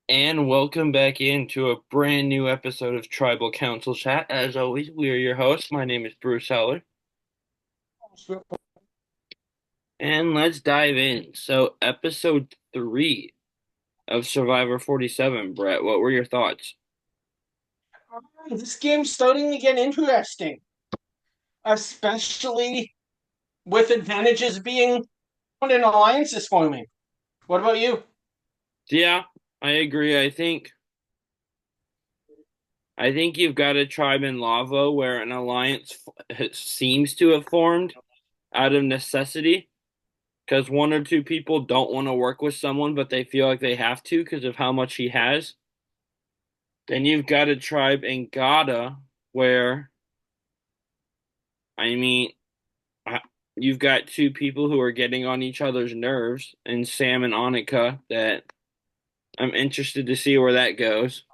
And welcome back into a brand new episode of Tribal Council Chat. As always, we are your hosts. My name is Bruce Heller, and let's dive in. So, episode 3 of Survivor 47, Brett, what were your thoughts? This game's starting to get interesting, especially with advantages being put in alliances forming. What about you? Yeah, I agree. I think you've got a tribe in Lavo where an alliance seems to have formed out of necessity because one or two people don't want to work with someone, but they feel like they have to because of how much he has. Then you've got a tribe in Gata where, I mean, I- you've got two people who are getting on each other's nerves, and Sam and Annika, that I'm interested to see where that goes.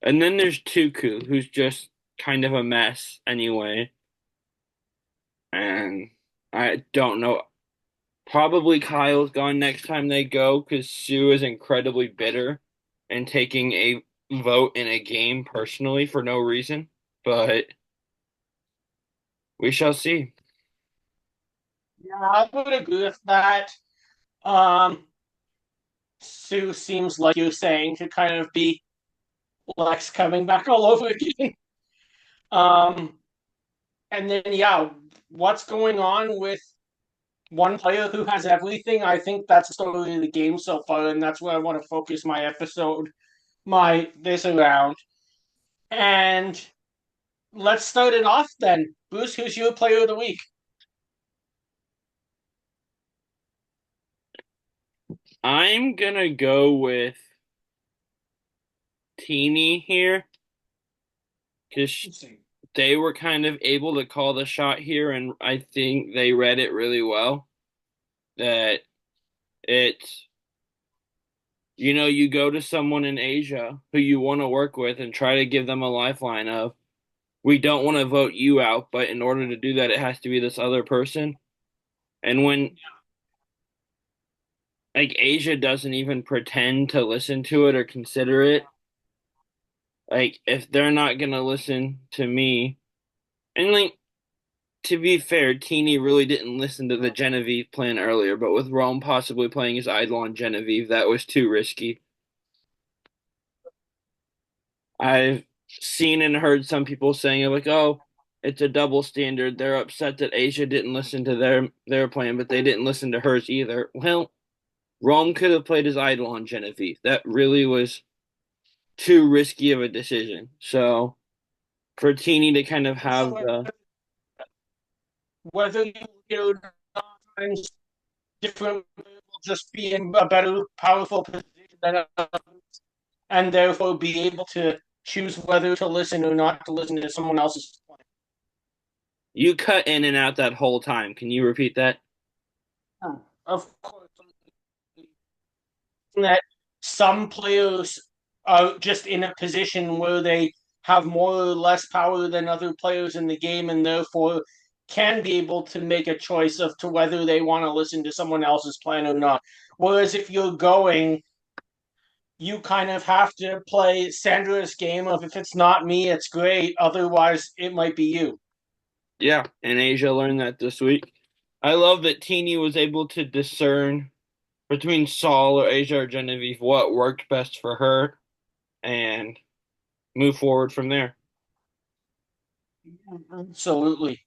And then there's Tuku, who's just kind of a mess anyway. And I don't know. Probably Kyle's gone next time they go because Sue is incredibly bitter and taking a vote in a game personally for no reason. But we shall see. Yeah, I would agree with that. Um, Sue seems like you're saying to kind of be Lex coming back all over again. Um, and then yeah, what's going on with one player who has everything? I think that's the story of the game so far, and that's where I want to focus my episode, my this around. And let's start it off then. Bruce, who's your player of the week? I'm gonna go with Teeny here because they were kind of able to call the shot here, and I think they read it really well. That it's, you go to someone in Asia who you want to work with and try to give them a lifeline of, we don't want to vote you out, but in order to do that, it has to be this other person. And when like Asia doesn't even pretend to listen to it or consider it, like if they're not gonna listen to me, and like to be fair, Teeny really didn't listen to the Genevieve plan earlier, but with Rome possibly playing his idol on Genevieve, that was too risky. I've seen and heard some people saying like, "Oh, it's a double standard." They're upset that Asia didn't listen to their plan, but they didn't listen to hers either. Well, Rome could have played his idol on Genevieve. That really was too risky of a decision. So for Teeny to kind of have So the whether you times different will just be in a better, powerful position than and therefore be able to choose whether to listen or not to listen to someone else's plan. you cut in and out that whole time. Can you repeat that? Of course, that some players are just in a position where they have more or less power than other players in the game and therefore can be able to make a choice of to whether they want to listen to someone else's plan or not. Whereas if you're going, you kind of have to play Sandra's game of if it's not me, it's great. Otherwise, it might be you. Yeah, and Asia learned that this week. I love that Teeny was able to discern between Saul or Asia or Genevieve what worked best for her and move forward from there. Absolutely.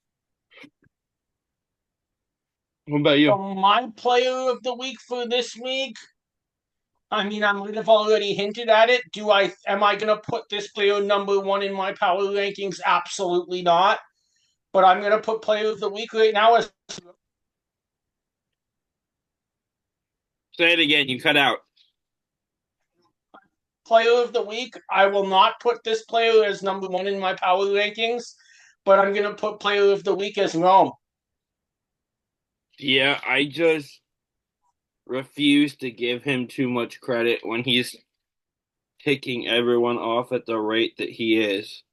What about you? So my player of the week for this week, I mean, I might have already hinted at it. Do I am I gonna put this player number one in my power rankings? Absolutely not. But I'm gonna put player of the week right now as Say it again. You cut out. player of the week. I will not put this player as number one in my power rankings, but I'm gonna put player of the week as Rome. Yeah, I just refuse to give him too much credit when he's kicking everyone off at the rate that he is.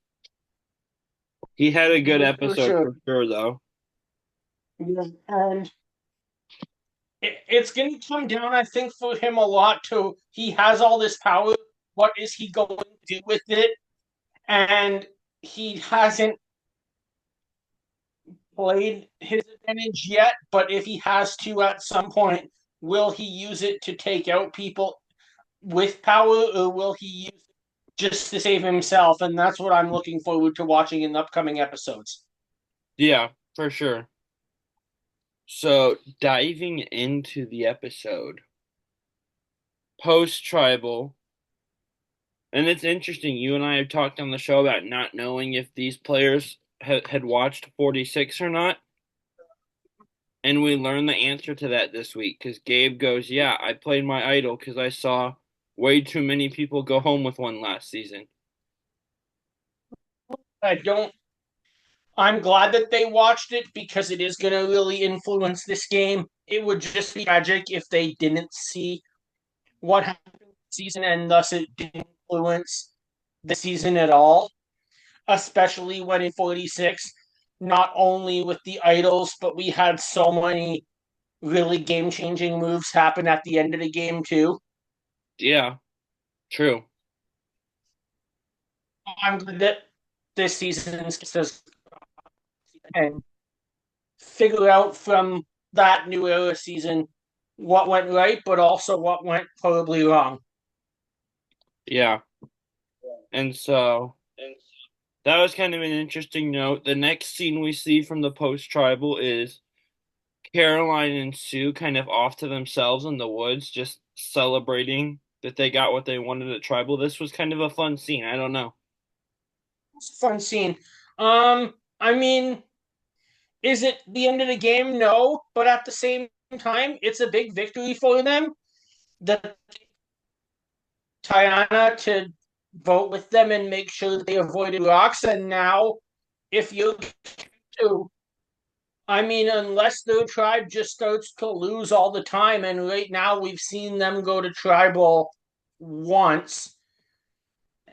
He had a good For episode sure. for sure, though. Yeah. And It's going to come down, I think, for him a lot to he has all this power. What is he going to do with it? And he hasn't played his advantage yet, but if he has to at some point, will he use it to take out people with power, or will he use it just to save himself? And that's what I'm looking forward to watching in the upcoming episodes. Yeah, for sure. So, diving into the episode, post tribal, and it's interesting. You and I have talked on the show about not knowing if these players had watched 46 or not. And we learned the answer to that this week because Gabe goes, yeah, I played my idol because I saw way too many people go home with one last season. I don't. I'm glad that they watched it because it is going to really influence this game. It would just be tragic if they didn't see what happened this season and thus it didn't influence the season at all, especially when in 46, not only with the idols, but we had so many really game changing moves happen at the end of the game, too. Yeah, true. I'm glad that this season says and figure out from that new era season what went right, but also what went horribly wrong. Yeah. And so that was kind of an interesting note. The next scene we see from the post tribal is Caroline and Sue kind of off to themselves in the woods, just celebrating that they got what they wanted at tribal. This was kind of a fun scene. I don't know. It's a fun scene. I mean, is it the end of the game? No, but at the same time, it's a big victory for them. The Tiana to vote with them and make sure that they avoided rocks. And now, if you to, I mean, unless their tribe just starts to lose all the time, and right now we've seen them go to tribal once,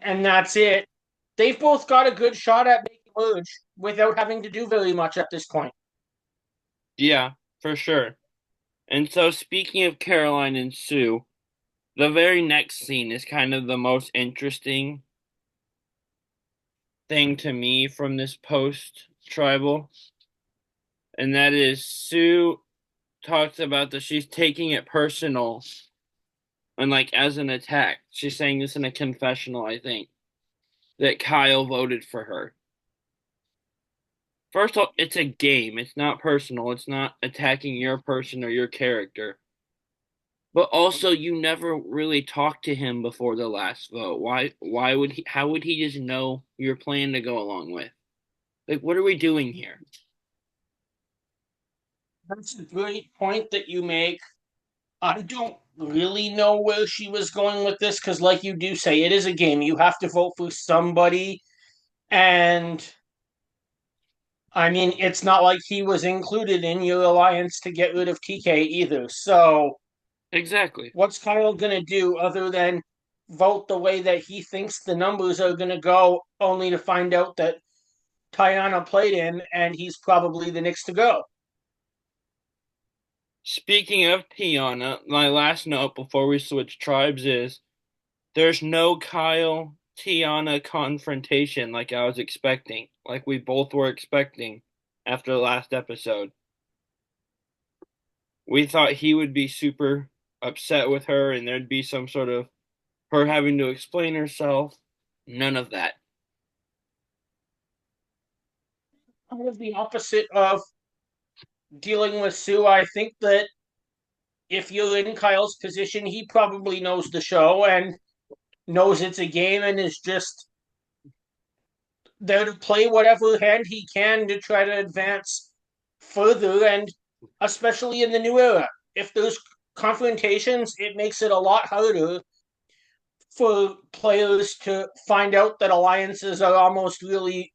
and that's it. They've both got a good shot at making merge without having to do very much at this point. Yeah, for sure. And so, speaking of Caroline and Sue, the very next scene is kind of the most interesting thing to me from this post tribal, and that is Sue talks about that she's taking it personal and like as an attack. She's saying this in a confessional, I think, that Kyle voted for her. First of all, it's a game. It's not personal. It's not attacking your person or your character. But also, you never really talked to him before the last vote. Why would he, how would he just know your plan to go along with? Like, what are we doing here? That's a great point that you make. I don't really know where she was going with this because, like you do say, it is a game. You have to vote for somebody. And I mean, it's not like he was included in your alliance to get rid of TK either. So, Exactly. what's Kyle going to do other than vote the way that he thinks the numbers are going to go, only to find out that Tiana played him and he's probably the next to go? Speaking of Tiana, my last note before we switch tribes is there's no Kyle Tiana confrontation like I was expecting, like we both were expecting after the last episode. We thought he would be super upset with her and there'd be some sort of her having to explain herself. None of that. Kind of the opposite of dealing with Sue. I think that if you're in Kyle's position, he probably knows the show and knows it's a game and is just there to play whatever hand he can to try to advance further, and especially in the new era. If there's confrontations, it makes it a lot harder for players to find out that alliances are almost really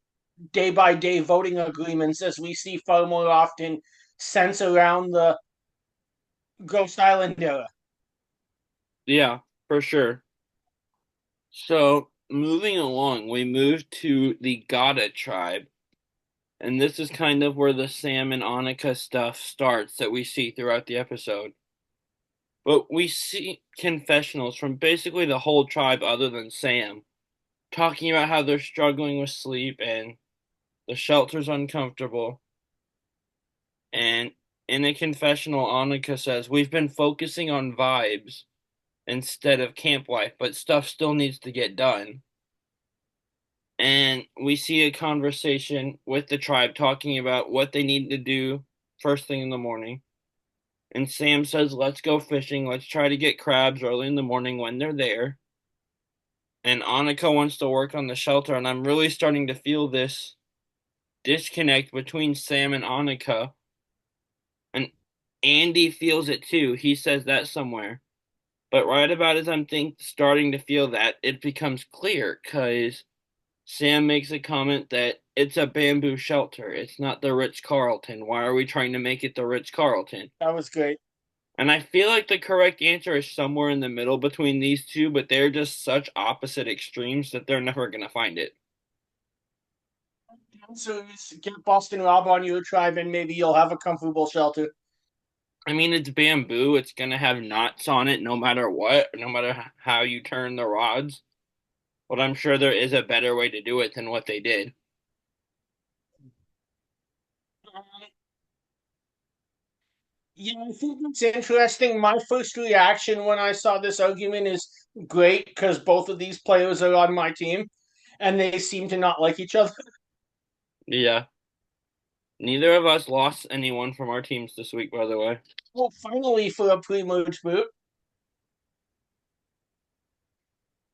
day by day voting agreements, as we see far more often since around the Ghost Island era. Yeah, for sure. So, moving along, we move to the Gata tribe, and this is kind of where the Sam and Annika stuff starts that we see throughout the episode. But we see confessionals from basically the whole tribe other than Sam talking about how they're struggling with sleep and the shelter's uncomfortable. And in a confessional, Annika says, we've been focusing on vibes instead of camp life, but stuff still needs to get done. And we see a conversation with the tribe talking about what they need to do first thing in the morning. And Sam says, let's go fishing. Let's try to get crabs early in the morning when they're there. And Annika wants to work on the shelter. And I'm really starting to feel this disconnect between Sam and Annika. And Andy feels it too. He says that somewhere. But right about as starting to feel that, it becomes clear because Sam makes a comment that it's a bamboo shelter. It's not the Ritz-Carlton. Why are we trying to make it the Ritz-Carlton? That was great. And I feel like the correct answer is somewhere in the middle between these two, but they're just such opposite extremes that they're never going to find it. So get Boston Rob on your tribe, and maybe you'll have a comfortable shelter. I mean, it's bamboo. It's going to have knots on it no matter what, no matter how you turn the rods. But I'm sure there is a better way to do it than what they did. Um, yeah, I think that's interesting. My first reaction when I saw this argument is great because both of these players are on my team, and they seem to not like each other. Yeah. Neither of us lost anyone from our teams this week, by the way. Well, finally, for a pre-merge boot.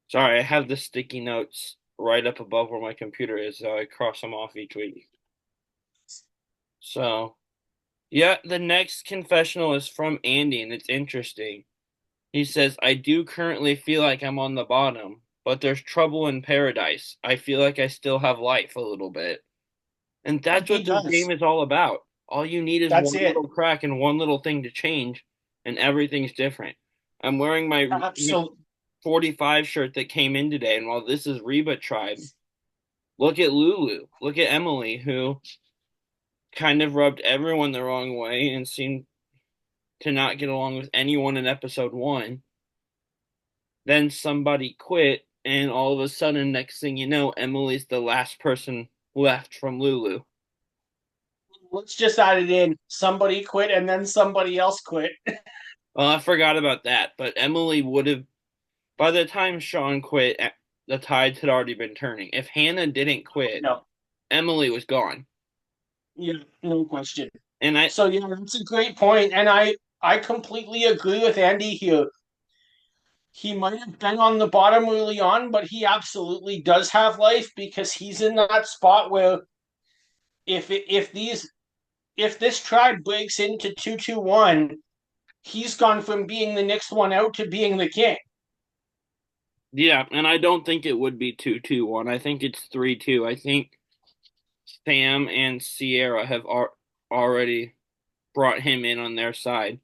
Sorry, I have the sticky notes right up above where my computer is, so I cross them off each week. So, yeah, the next confessional is from Andy, and it's interesting. He says, I do currently feel like I'm on the bottom, but there's trouble in paradise. I feel like I still have life a little bit. And that's He what this game does. is all about. All you need is That's one it. little crack and one little thing to change, and everything's different. I'm wearing my Absolutely. 45 shirt that came in today, and while this is Reba Tribe, look at Lulu. Look at Emily, who kind of rubbed everyone the wrong way and seemed to not get along with anyone in episode one. Then somebody quit, and all of a sudden, next thing you know, Emily's the last person left from Lulu. Let's just add it in. Somebody quit, and then somebody else quit. Well, I forgot about that, but Emily would have, by the time Sean quit, the tides had already been turning. If Hannah didn't quit, No, Emily was gone. yeah, no question. And I, So yeah, that's a great point, and I completely agree with Andy here. He might have been on the bottom early on, but he absolutely does have life because he's in that spot where if this tribe breaks into 2-2-1, he's gone from being the next one out to being the king. yeah, and I don't think it would be 2-2-1. I think it's 3-2. I think Sam and Sierra have already brought him in on their side.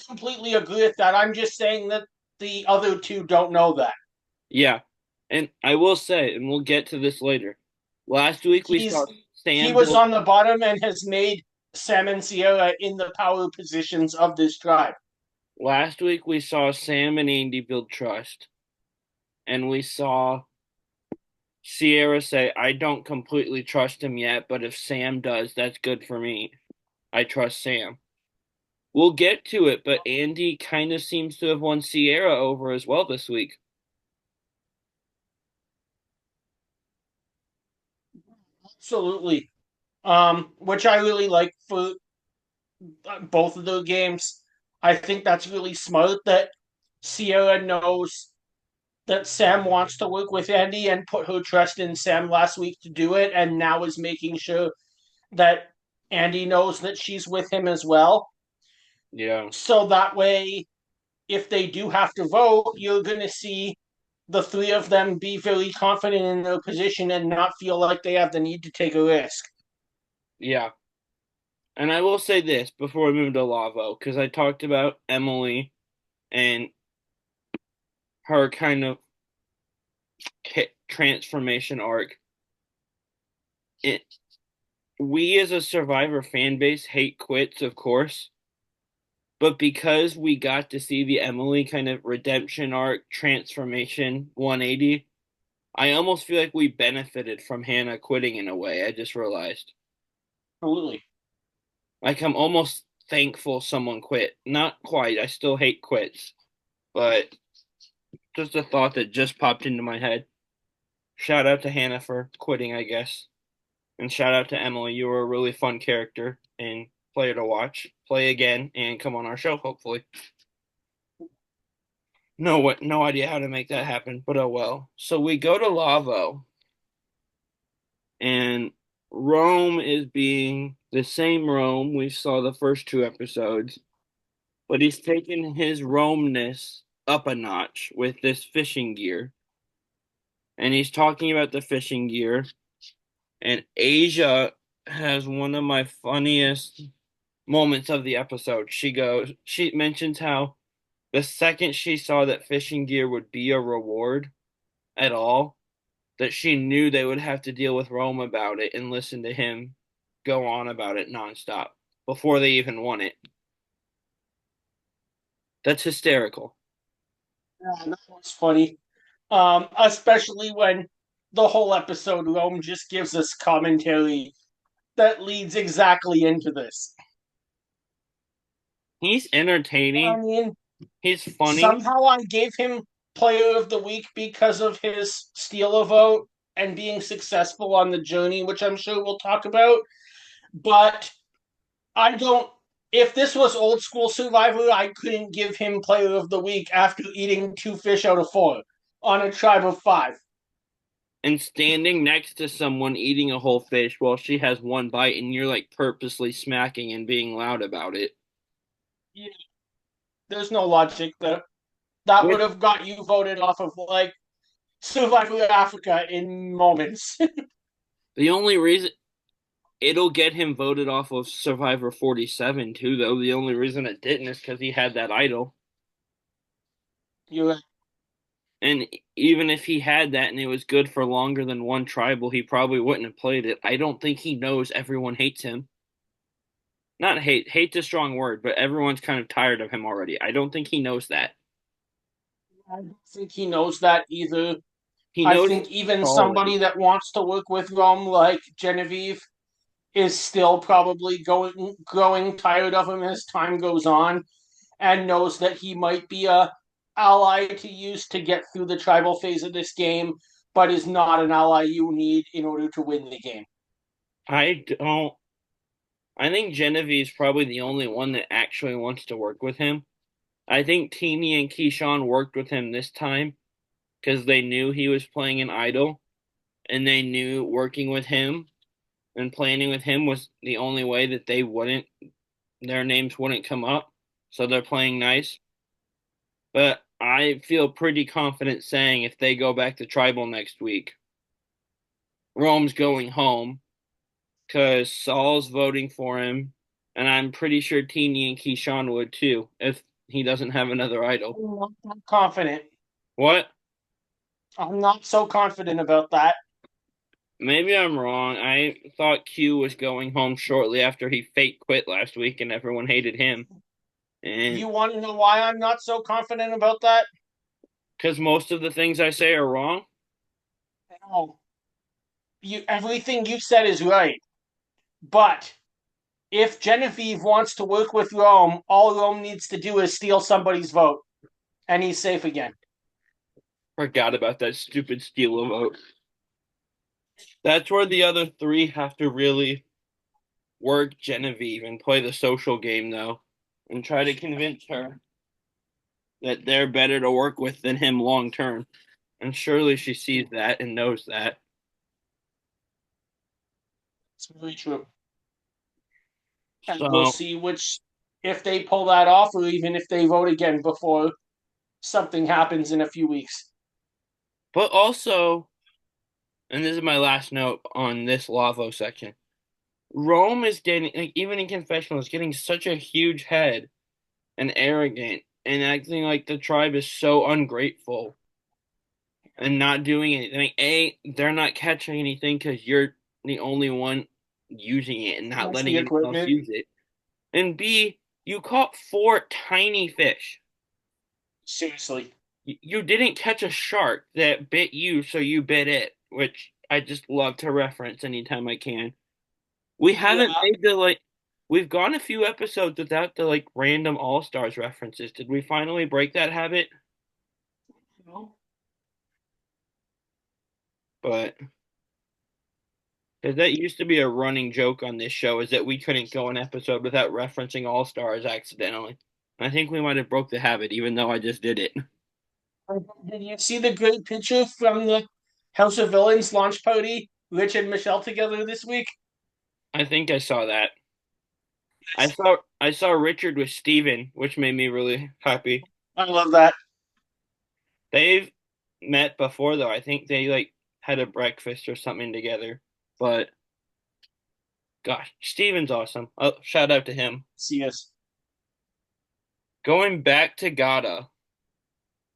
Completely agree with that. I'm just saying that the other two don't know that. Yeah. And I will say, and we'll get to this later. Last week we saw He Sam was build on the bottom and has made Sam and Sierra in the power positions of this tribe. last week we saw Sam and Andy build trust. And we saw Sierra say, I don't completely trust him yet, but if Sam does, that's good for me. I trust Sam. We'll get to it, but Andy kind of seems to have won Sierra over as well this week. Absolutely. Which I really like for both of the games. I think that's really smart that Sierra knows that Sam wants to work with Andy and put her trust in Sam last week to do it, and now is making sure that Andy knows that she's with him as well. Yeah. So that way, if they do have to vote, you're going to see the three of them be very confident in their position and not feel like they have the need to take a risk. Yeah. And I will say this before we move to Lavo, because I talked about Emily and her kind of transformation arc. It, we as a Survivor fan base hate quits, of course, But because we got to see the Emily kind of redemption arc transformation 180, I almost feel like we benefited from Hannah quitting in a way. I just realized. Absolutely. Like I'm almost thankful someone quit. Not quite. I still hate quits, but just a thought that just popped into my head. Shout out to Hannah for quitting, I guess. And shout out to Emily. You were a really fun character and player to watch. Play again and come on our show, hopefully. No idea how to make that happen, but oh well. So we go to Lavo, and Rome is being the same Rome we saw the first two episodes, but he's taken his Romeness up a notch with this fishing gear. And he's talking about the fishing gear. And Asia has one of my funniest moments of the episode. She mentions how the second she saw that fishing gear would be a reward at all, that she knew they would have to deal with Rome about it and listen to him go on about it nonstop before they even won it. That's hysterical. Yeah, that was funny. Especially when the whole episode Rome just gives us commentary that leads exactly into this. He's I entertaining. mean, He's funny. somehow I gave him Player of the Week because of his steal a vote and being successful on the journey, which I'm sure we'll talk about. But I don't. If this was old school Survivor, I couldn't give him Player of the Week after eating two fish out of four on a tribe of five. And standing next to someone eating a whole fish while she has one bite and you're like purposely smacking and being loud about it. Yeah, there's no logic there. That would With have got you voted off of like Survivor Africa in moments. the only reason it'll get him voted off of Survivor 47 too, though. The only reason it didn't is because he had that idol. You And even if he had that and it was good for longer than one tribal, he probably wouldn't have played it. I don't think he knows everyone hates him. Not hate, hate's a strong word, but everyone's kind of tired of him already. I don't think he knows that. I don't think he knows that either. He I knows think he's even stalling. somebody that wants to work with Rome, like Genevieve, is still probably growing tired of him as time goes on, and knows that he might be a ally to use to get through the tribal phase of this game, but is not an ally you need in order to win the game. I don't. I think Genevieve's probably the only one that actually wants to work with him. I think Teeny and Keyshawn worked with him this time because they knew he was playing an idol and they knew working with him and planning with him was the only way that their names wouldn't come up. So they're playing nice. But I feel pretty confident saying if they go back to tribal next week, Rome's going home because Saul's voting for him. And I'm pretty sure Teeny and Keyshawn would too if he doesn't have another idol. I'm not that confident. What? I'm not so confident about that. Maybe I'm wrong. I thought Q was going home shortly after he fake quit last week and everyone hated him. And You want to know why I'm not so confident about that? because most of the things I say are wrong. No, you everything you said is right, but if Genevieve wants to work with Rome, all Rome needs to do is steal somebody's vote, and he's safe again. Forgot about that stupid steal vote. That's where the other three have to really work Genevieve and play the social game, though, and try to convince her that they're better to work with than him long term. And surely she sees that and knows that. It's really true. And we'll So, see which if they pull that off or even if they vote again before something happens in a few weeks. but also, and this is my last note on this Lavo section. Rome is getting, like, even in confessional, is getting such a huge head and arrogant and acting like the tribe is so ungrateful and not doing anything. Like, A, they're not catching anything because you're the only one using it and not That's letting the anyone else equipment. use it. And B, You caught four tiny fish. Seriously. You didn't catch a shark that bit you, so you bit it, which I just love to reference anytime I can. We haven't Yeah. made the like we've gone a few episodes without the like random all-stars references. Did we finally break that habit? No. But 'cause that used to be a running joke on this show is that we couldn't go an episode without referencing all-stars accidentally. I think we might have broke the habit, even though I just did it. Did you see the great picture from the House of Villains launch party? Rich and Michelle together this week? I think I saw that. I saw Richard with Steven, which made me really happy. I love that. They've met before though. I think they like had a breakfast or something together. But gosh, Steven's awesome. Oh, shout out to him. See us. Going back to Gata,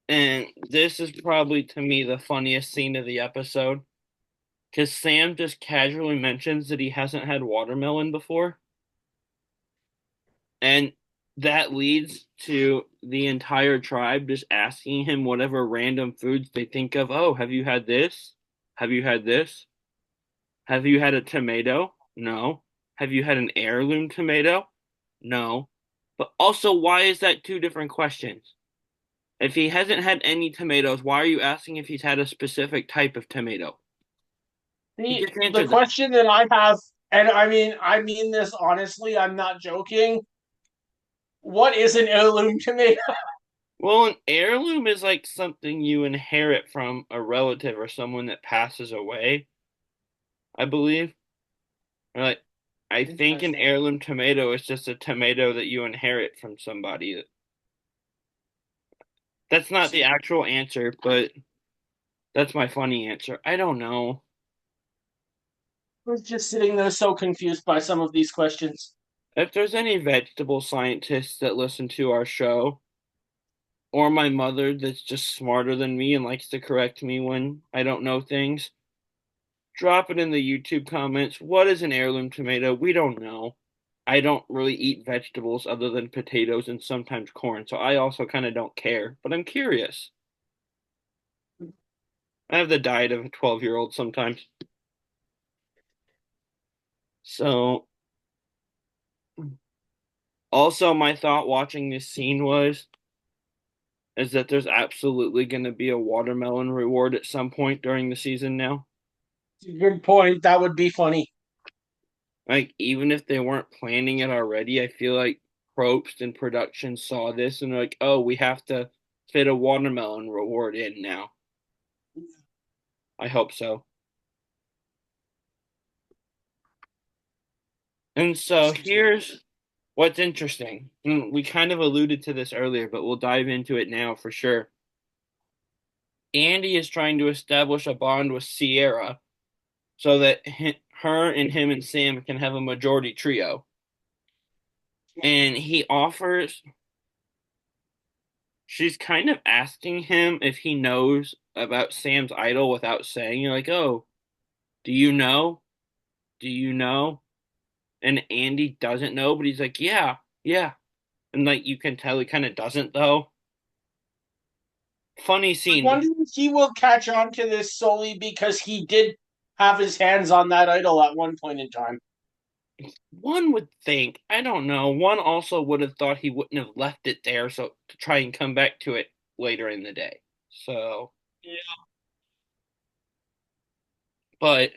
and this is probably to me the funniest scene of the episode because Sam just casually mentions that he hasn't had watermelon before, and that leads to the entire tribe just asking him whatever random foods they think of. Oh, have you had this? Have you had this? Have you had a tomato? No. Have you had an heirloom tomato? No. But also, why is that two different questions? If he hasn't had any tomatoes, why are you asking if he's had a specific type of tomato? He The just the answered that. question that I have, and I mean this honestly, I'm not joking. What is an heirloom tomato? Well, an heirloom is like something you inherit from a relative or someone that passes away, I believe. Or like, I think an Interesting. heirloom tomato is just a tomato that you inherit from somebody. That's not the See, actual answer, but that's my funny answer. I don't know. I was just sitting there so confused by some of these questions. If there's any vegetable scientists that listen to our show, or my mother that's just smarter than me and likes to correct me when I don't know things, drop it in the YouTube comments. What is an heirloom tomato? We don't know. I don't really eat vegetables other than potatoes and sometimes corn, so I also kind of don't care, but I'm curious. I have the diet of a 12-year-old sometimes. So, also, my thought watching this scene was is that there's absolutely going to be a watermelon reward at some point during the season now. Good point. That would be funny. Like, even if they weren't planning it already, I feel like Probst and production saw this and they're like, oh, we have to fit a watermelon reward in now. I hope so. And so here's what's interesting. We kind of alluded to this earlier, but we'll dive into it now for sure. Andy is trying to establish a bond with Sierra so that her and him and Sam can have a majority trio. And he offers, she's kind of asking him if he knows about Sam's idol without saying, you're like, oh, do you know? Do you know? And Andy doesn't know, but he's like, yeah, yeah. And like you can tell he kind of doesn't though. Funny I scene. wonder if he will catch on to this solely because he did have his hands on that idol at one point in time. One would think, I don't know. One also would have thought he wouldn't have left it there so to try and come back to it later in the day. So, Yeah. but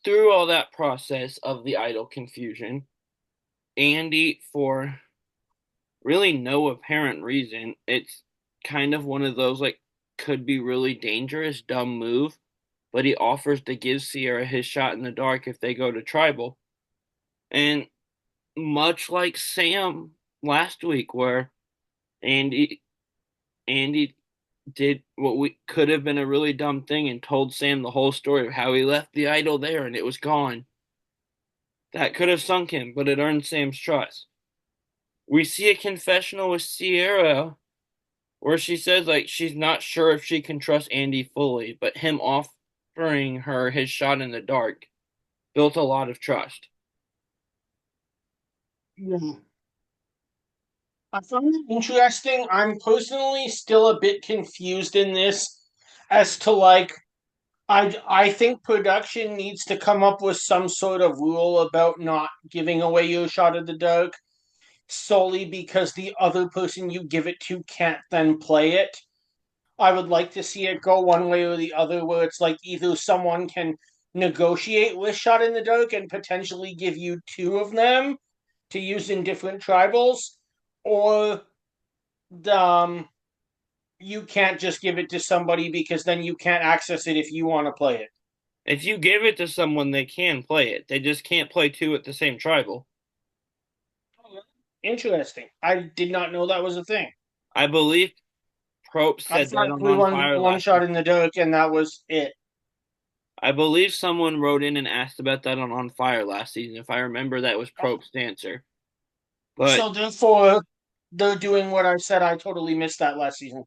through all that process of the idol confusion, Andy, for really no apparent reason, it's kind of one of those like could be really dangerous, dumb move, but he offers to give Sierra his shot in the dark if they go to tribal. And much like Sam last week, where Andy Andy did what we could have been a really dumb thing and told Sam the whole story of how he left the idol there and it was gone. That could have sunk him, but it earned Sam's trust. We see a confessional with Sierra where she says like she's not sure if she can trust Andy fully, but him offering her his shot in the dark built a lot of trust. Yeah. I find it interesting. I'm personally still a bit confused in this as to I think production needs to come up with some sort of rule about not giving away your shot of the dark solely because the other person you give it to can't then play it. I would like to see it go one way or the other, where it's like either someone can negotiate with shot in the dark and potentially give you two of them to use in different tribals, or um, you can't just give it to somebody because then you can't access it if you want to play it. If you give it to someone, they can play it. They just can't play two at the same tribal. Interesting. I did not know that was a thing. I believe Prope I said thought that on everyone got Fire one last shot week. in the dark and that was it. I believe someone wrote in and asked about that on Fire last season. If I remember, that was Prope's answer. But So therefore, they're doing what I said. I totally missed that last season.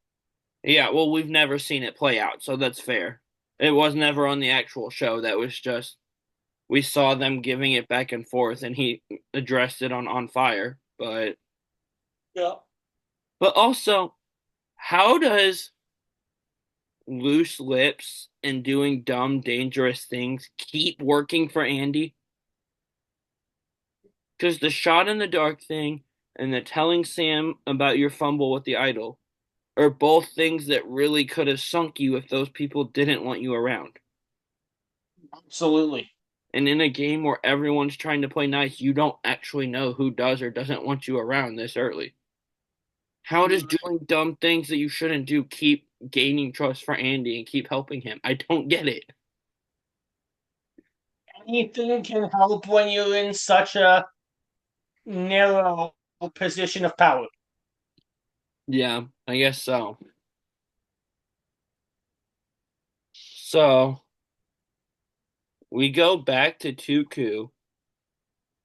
yeah, well, we've never seen it play out, so that's fair. It was never on the actual show. That was just we saw them giving it back and forth, and he addressed it on Fire. Yeah. But also, how does loose lips and doing dumb, dangerous things keep working for Andy? Because the shot in the dark thing and the telling Sam about your fumble with the idol are both things that really could have sunk you if those people didn't want you around. Absolutely. And in a game where everyone's trying to play nice, you don't actually know who does or doesn't want you around this early. How does doing dumb things that you shouldn't do keep gaining trust for Andy and keep helping him? I don't get it. Anything can help when you're in such a narrow position of power. Yeah, I guess so. So we go back to Tuku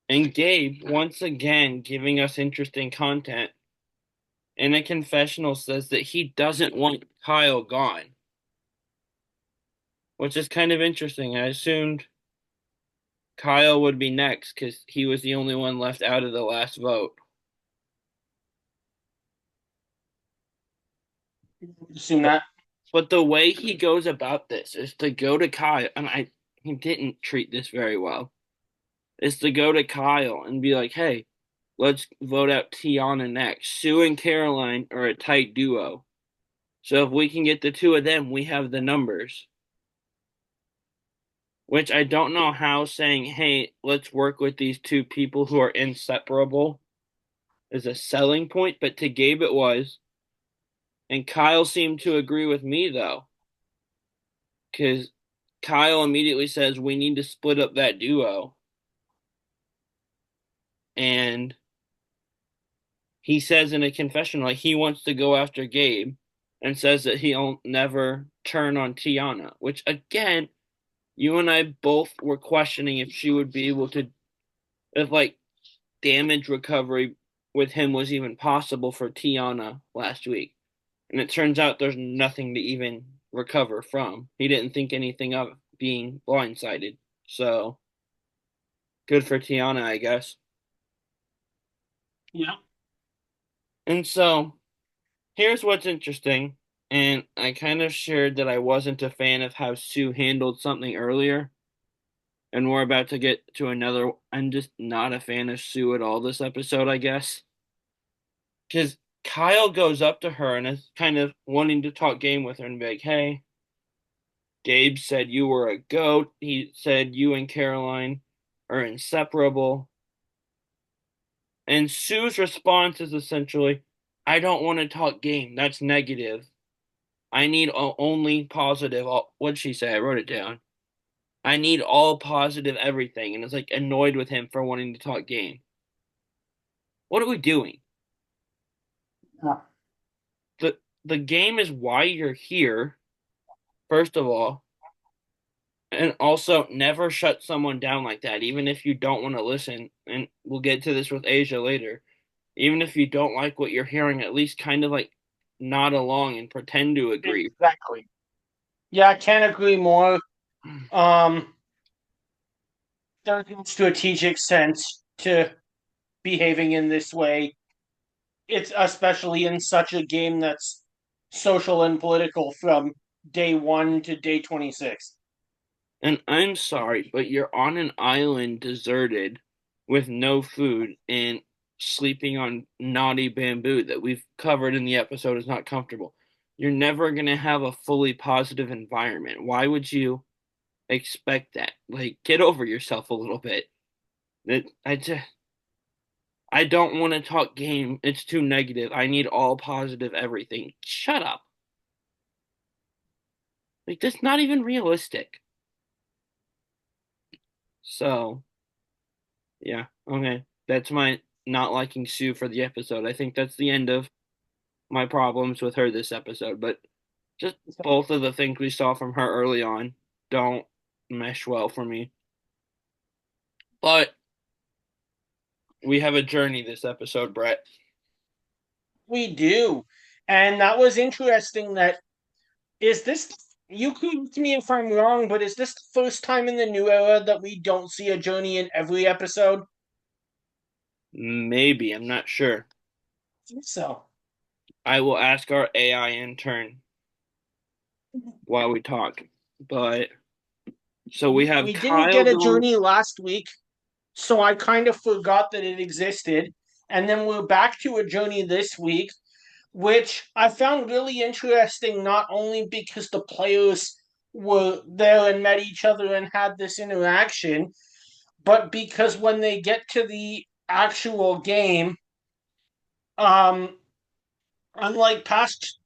and Gabe once again giving us interesting content. In a confessional says that he doesn't want Kyle gone, which is kind of interesting. I assumed Kyle would be next because he was the only one left out of the last vote. Assume But that. but the way he goes about this is to go to Kyle, and he didn't treat this very well. Is to go to Kyle and be like, "Hey, let's vote out Tiana next. Sue and Caroline are a tight duo, so if we can get the two of them, we have the numbers." Which I don't know how saying, "Hey, let's work with these two people who are inseparable" is a selling point, but to Gabe it was. And Kyle seemed to agree with me though, because Kyle immediately says we need to split up that duo. And he says in a confession like he wants to go after Gabe and says that he'll never turn on Tiana, which again, you and I both were questioning if she would be able to, if like damage recovery with him was even possible for Tiana last week. And it turns out there's nothing to even recover from. He didn't think anything of being blindsided. So good for Tiana, I guess. Yeah. And so here's what's interesting. And I kind of shared that I wasn't a fan of how Sue handled something earlier. And we're about to get to another. I'm just not a fan of Sue at all this episode, I guess. Because Kyle goes up to her and is kind of wanting to talk game with her and be like, hey, Gabe said you were a goat. He said you and Caroline are inseparable. And Sue's response is essentially, I don't want to talk game. That's negative. I need only positive. What'd she say? I wrote it down. I need all positive everything. And it's like annoyed with him for wanting to talk game. What are we doing? Yeah. The game is why you're here, first of all. And also, never shut someone down like that, even if you don't want to listen. And we'll get to this with Aysha later. Even if you don't like what you're hearing, at least kind of like nod along and pretend to agree. Exactly. Yeah, I can't agree more. Um, there's no strategic sense to behaving in this way. it's especially in such a game that's social and political from day 1 to day 26. And I'm sorry, but you're on an island deserted with no food and sleeping on knotty bamboo that we've covered in the episode is not comfortable. You're never going to have a fully positive environment. Why would you expect that? Like, get over yourself a little bit. That I don't want to talk game. It's too negative. I need all positive everything. Shut up. Like, that's not even realistic. So, yeah, okay. That's my not liking Sue for the episode. I think that's the end of my problems with her this episode. But just both of the things we saw from her early on don't mesh well for me. But we have a journey this episode, Brett. We do. And that was interesting that is this you correct me if I'm wrong, but is this the first time in the new era that we don't see a journey in every episode? Maybe, I'm not sure. I think so. I will ask our AI intern while we talk. But so we have We didn't Kyle get a going. journey last week, so I kind of forgot that it existed. And then we're back to a journey this week, which I found really interesting, not only because the players were there and met each other and had this interaction, but because when they get to the actual game, um, unlike past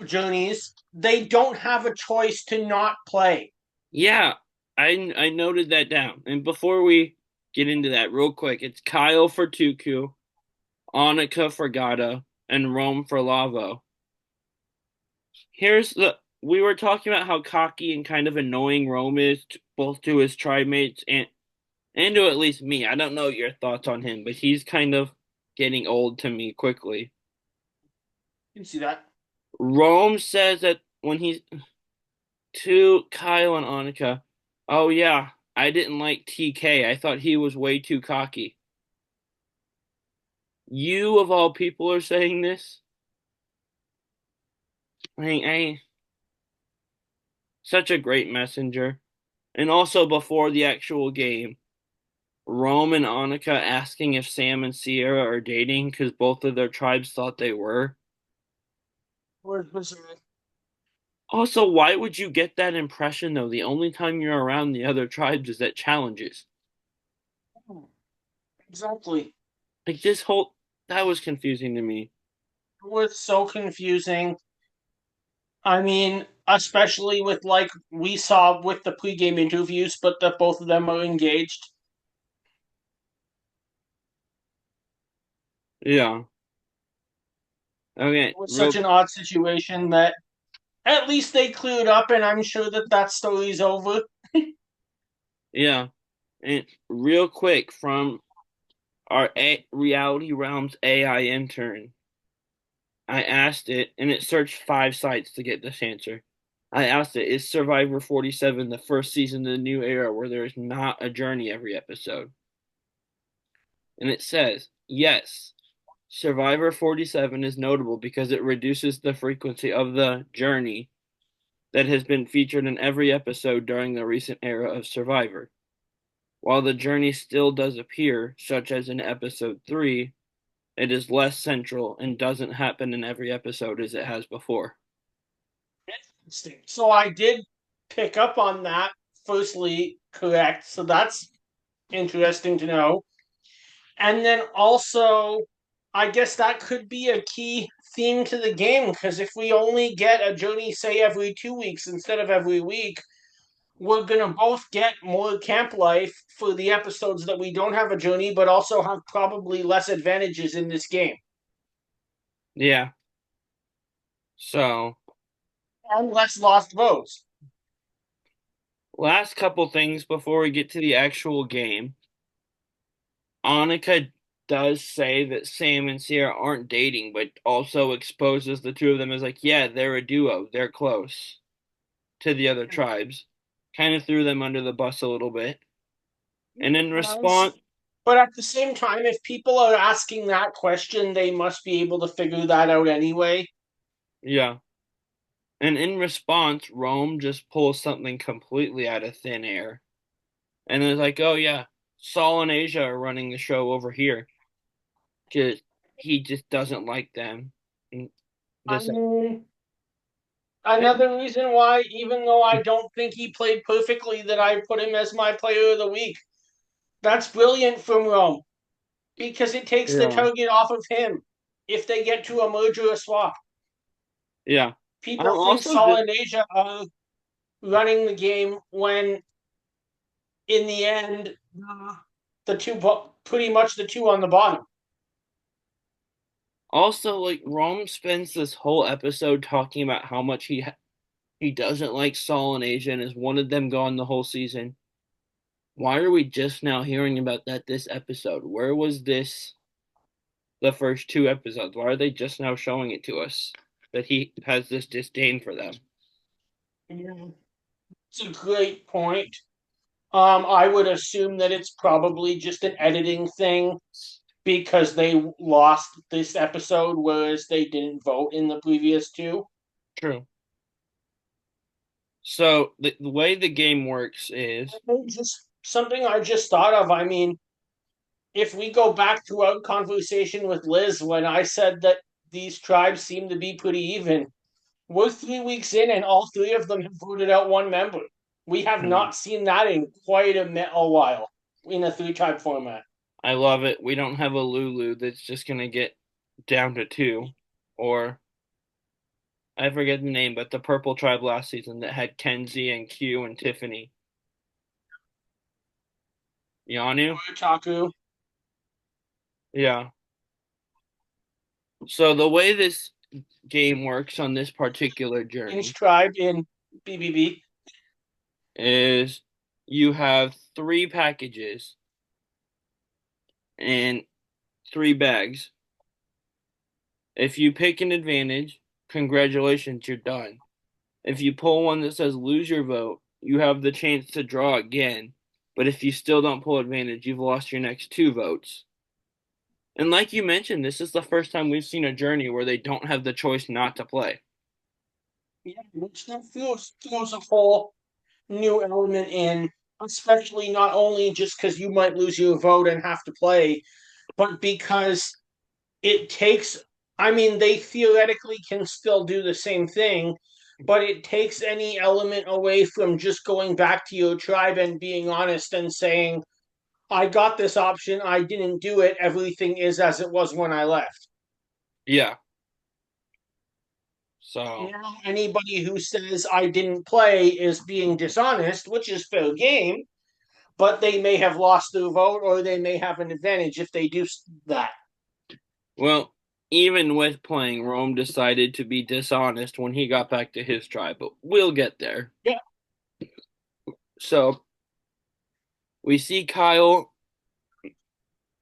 journeys, they don't have a choice to not play. Yeah, I noted that down. And before we get into that, real quick, it's Kyle for Tuku, Annika for Gata, and Rome for Lavo. Here's the we were talking about how cocky and kind of annoying Rome is both to his tribe mates and to at least me. I don't know your thoughts on him, but he's kind of getting old to me quickly. You can see that. Rome says that when he's to Kyle and Annika, oh yeah, I didn't like TK. I thought he was way too cocky. You of all people are saying this? I such a great messenger. And also before the actual game, Rome and Annika asking if Sam and Sierra are dating because both of their tribes thought they were. Where's Missouri? Also, why would you get that impression though? The only time you're around the other tribes is at challenges. Exactly. Like this whole that was confusing to me. It was so confusing. I mean, especially with like we saw with the pregame interviews, but that both of them are engaged. Yeah. It Okay, was real such an odd situation that at least they cleared up, and I'm sure that that story's over. yeah. And real quick from our Reality Realms AI intern. I asked it, and it searched 5 sites to get this answer. I asked it, is Survivor 47 the first season of the new era where there is not a journey every episode? And it says, yes, Survivor 47 is notable because it reduces the frequency of the journey that has been featured in every episode during the recent era of Survivor. While the journey still does appear, such as in episode 3, it is less central and doesn't happen in every episode as it has before. Interesting. So I did pick up on that. Firstly, correct. So that's interesting to know. And then also, I guess that could be a key theme to the game because if we only get a journey, say, every 2 weeks instead of every week, we're going to both get more camp life for the episodes that we don't have a journey, but also have probably less advantages in this game Yeah. So, and less lost votes. last couple things before we get to the actual game. Annika does say that Sam and Sierra aren't dating, but also exposes the two of them as like, yeah, they're a duo. They're close to the other tribes. Kind of threw them under the bus a little bit. And in And I was response, But at the same time, if people are asking that question, they must be able to figure that out anyway. Yeah. And in response, Rome just pulls something completely out of thin air. And it's like, oh yeah, Saul and Asia are running the show over here. Just he just doesn't like them. And I this mean, another reason why, even though I don't think he played perfectly, that I put him as my player of the week. That's brilliant from Rome because it takes the Yeah. target off of him if they get to a merge or a swap. Yeah. I'm People think also Saul just and Asia are running the game when, in the end, the two, pretty much the two on the bottom. also like Rome spends this whole episode talking about how much he doesn't like Saul and Asia and has wanted them gone the whole season. Why are we just now hearing about that this episode? Where was this the first two episodes? Why are they just now showing it to us that he has this disdain for them? Yeah. It's a great point. I would assume that it's probably just an editing thing because they lost this episode, whereas they didn't vote in the previous two. True. So the way the game works is Just something I just thought of. I mean, if we go back to our conversation with Liz when I said that these tribes seem to be pretty even, we're 3 weeks in and all three of them have voted out one member. We have true. not seen that in quite a while in a three tribe format. I love it. We don't have a Lulu that's just gonna get down to two, or I forget the name, but the purple tribe last season that had Kenzie and Q and Tiffany. Yanu? Taku, Yeah. So the way this game works on this particular Inch journey tribe in BBB. is you have three packages and three bags. If you pick an advantage, congratulations, you're done. If you pull one that says lose your vote, you have the chance to draw again. But if you still don't pull advantage, you've lost your next two votes. And like you mentioned, this is the first time we've seen a journey where they don't have the choice not to play. Yeah, which that throws a whole new element in, especially not only just because you might lose your vote and have to play, but because it takes, I mean, they theoretically can still do the same thing, but it takes any element away from just going back to your tribe and being honest and saying, I got this option, I didn't do it, everything is as it was when I left. Yeah. So, Now, anybody who says I didn't play is being dishonest, which is fair game, but they may have lost their vote or they may have an advantage if they do that. well, even with playing, Rome decided to be dishonest when he got back to his tribe, but we'll get there. Yeah. So, we see Kyle.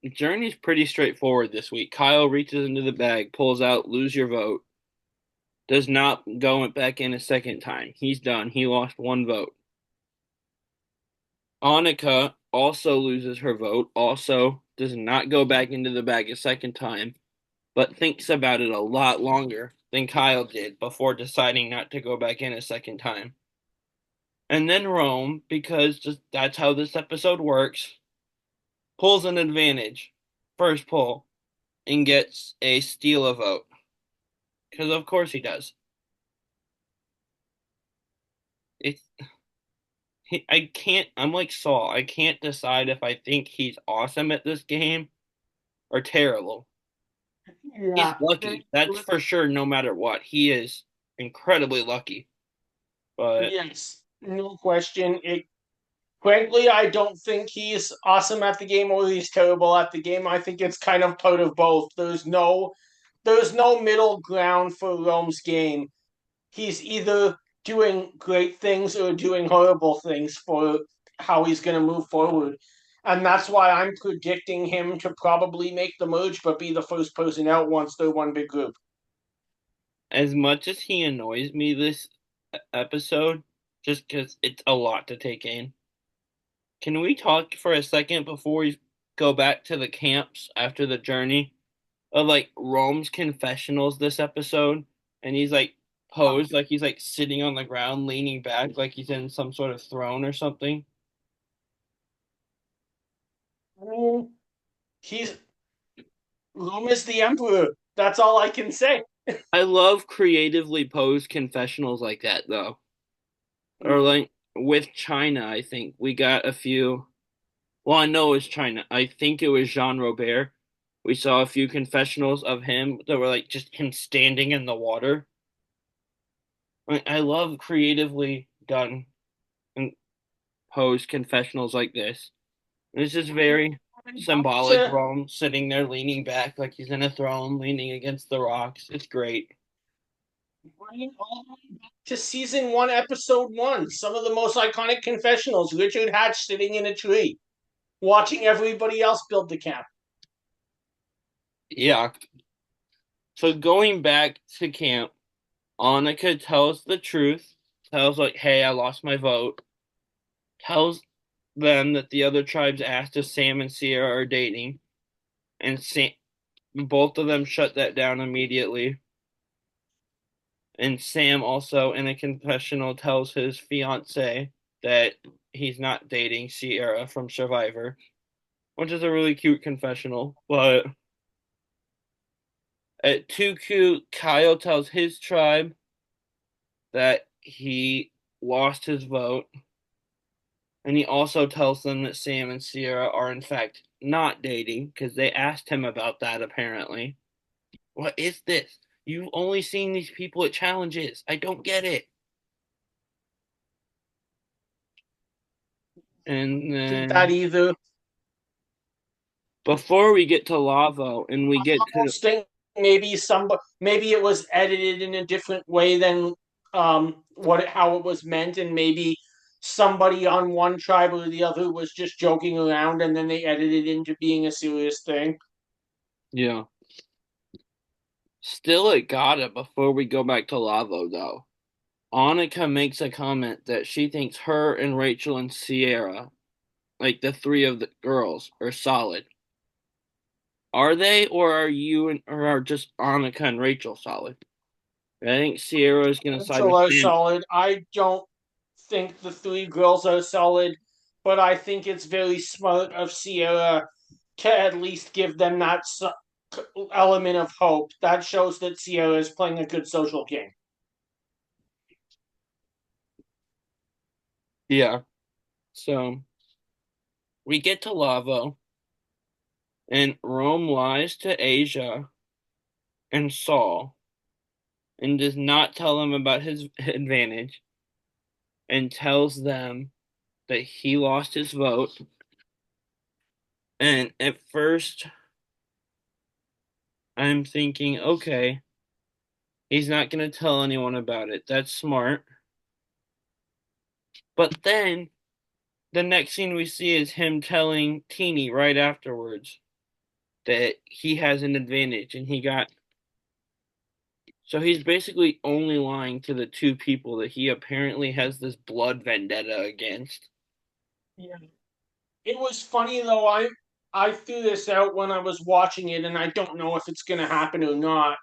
Journey's pretty straightforward this week. Kyle reaches into the bag, pulls out, lose your vote, does not go back in a second time. He's done. He lost one vote. Annika also loses her vote, also does not go back into the bag a second time, but thinks about it a lot longer than Kyle did before deciding not to go back in a second time. And then Rome, because just that's how this episode works, pulls an advantage, first pull, and gets a steal a vote. Because of course he does. It's I can't. I'm like Saul. I can't decide if I think he's awesome at this game or terrible. He's Yeah. lucky. That's for sure. No matter what, he is incredibly lucky. But Yes, no question. Frankly, I don't think he's awesome at the game or he's terrible at the game. I think it's kind of part of both. There's no middle ground for Rome's game. He's either doing great things or doing horrible things for how he's going to move forward. And that's why I'm predicting him to probably make the merge, but be the first person out once they're one big group. as much as he annoys me this episode, just because it's a lot to take in, can we talk for a second before we go back to the camps after the journey of like Rome's confessionals this episode, and he's like posed like he's like sitting on the ground, leaning back, like he's in some sort of throne or something. Mm, he's Rome is the emperor. That's all I can say. I love creatively posed confessionals like that though. Or like with China, I think we got a few. Well, I know it was China. I think it was Jean Robert. We saw a few confessionals of him that were like just him standing in the water. I love creatively done and posed confessionals like this. It's just very symbolic. To Rome sitting there leaning back like he's in a throne, leaning against the rocks. It's great. bring all the way back to season one, episode one. Some of the most iconic confessionals. Richard Hatch sitting in a tree, watching everybody else build the camp. Yeah. So going back to camp, Annika tells the truth, tells like, hey, I lost my vote, tells them that the other tribes asked if Sam and Sierra are dating, and both of them shut that down immediately. And Sam also, in a confessional, tells his fiance that he's not dating Sierra from Survivor, which is a really cute confessional. But at Tuku, Kyle tells his tribe that he lost his vote. And he also tells them that Sam and Sierra are, in fact, not dating because they asked him about that, apparently. What is this? You've only seen these people at challenges. I don't get it. And Get that then either. before we get to Lavo and we I get to, almost think maybe it was edited in a different way than how it was meant, and maybe somebody on one tribe or the other was just joking around, and then they edited it into being a serious thing. yeah, still at Gata before we go back to Lavo, though. Annika makes a comment that she thinks her and Rachel and Sierra, like the three of the girls, are solid. Are they, or are you and or are just Annika and Rachel solid? I think Sierra is gonna side Rachel with are Sam. solid. I don't think the three girls are solid, but I think it's very smart of Sierra to at least give them that element of hope. That shows that Sierra is playing a good social game. Yeah. So we get to Lavo, and Rome lies to Asia and Saul, and does not tell them about his advantage, and tells them that he lost his vote. And at first, I'm thinking, okay, he's not going to tell anyone about it. That's smart. But then the next scene we see is him telling Teeny right afterwards that he has an advantage and he got. So he's basically only lying to the two people that he apparently has this blood vendetta against. Yeah. It was funny though. I threw this out when I was watching it, and I don't know if it's going to happen or not.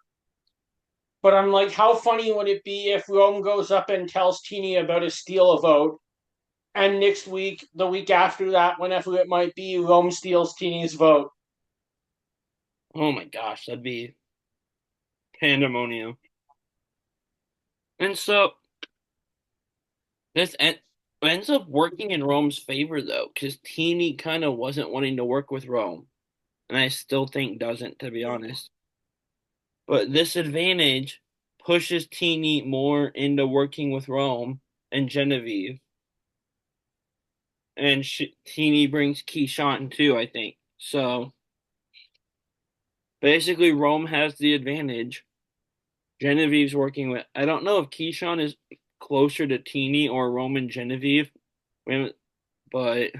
But I'm like, how funny would it be if Rome goes up and tells Teeny about a steal a vote, and next week, the week after that, whenever it might be, Rome steals Teeny's vote. Oh my gosh, that'd be pandemonium. And so this ends up working in Rome's favor though, because Teeny kind of wasn't wanting to work with Rome, and I still think doesn't, to be honest. But this advantage pushes Teeny more into working with Rome and Genevieve, and Teeny brings Keyshawn too, I think. So basically, Rome has the advantage. Genevieve's working with. I don't know if Keyshawn is closer to Teeny or Rome and Genevieve, but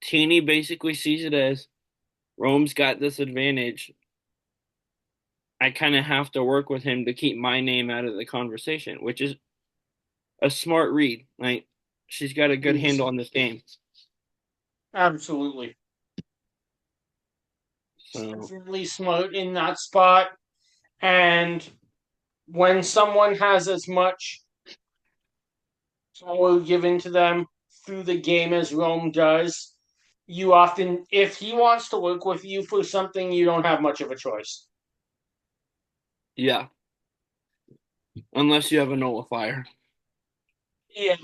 Teeny basically sees it as Rome's got this advantage. I kind of have to work with him to keep my name out of the conversation, which is a smart read. Like she's got a good Yes, handle on this game. absolutely. So definitely smart in that spot. And when someone has as much power given to them through the game as Rome does, you often, if he wants to work with you for something, you don't have much of a choice. yeah, unless you have a nullifier. Yeah.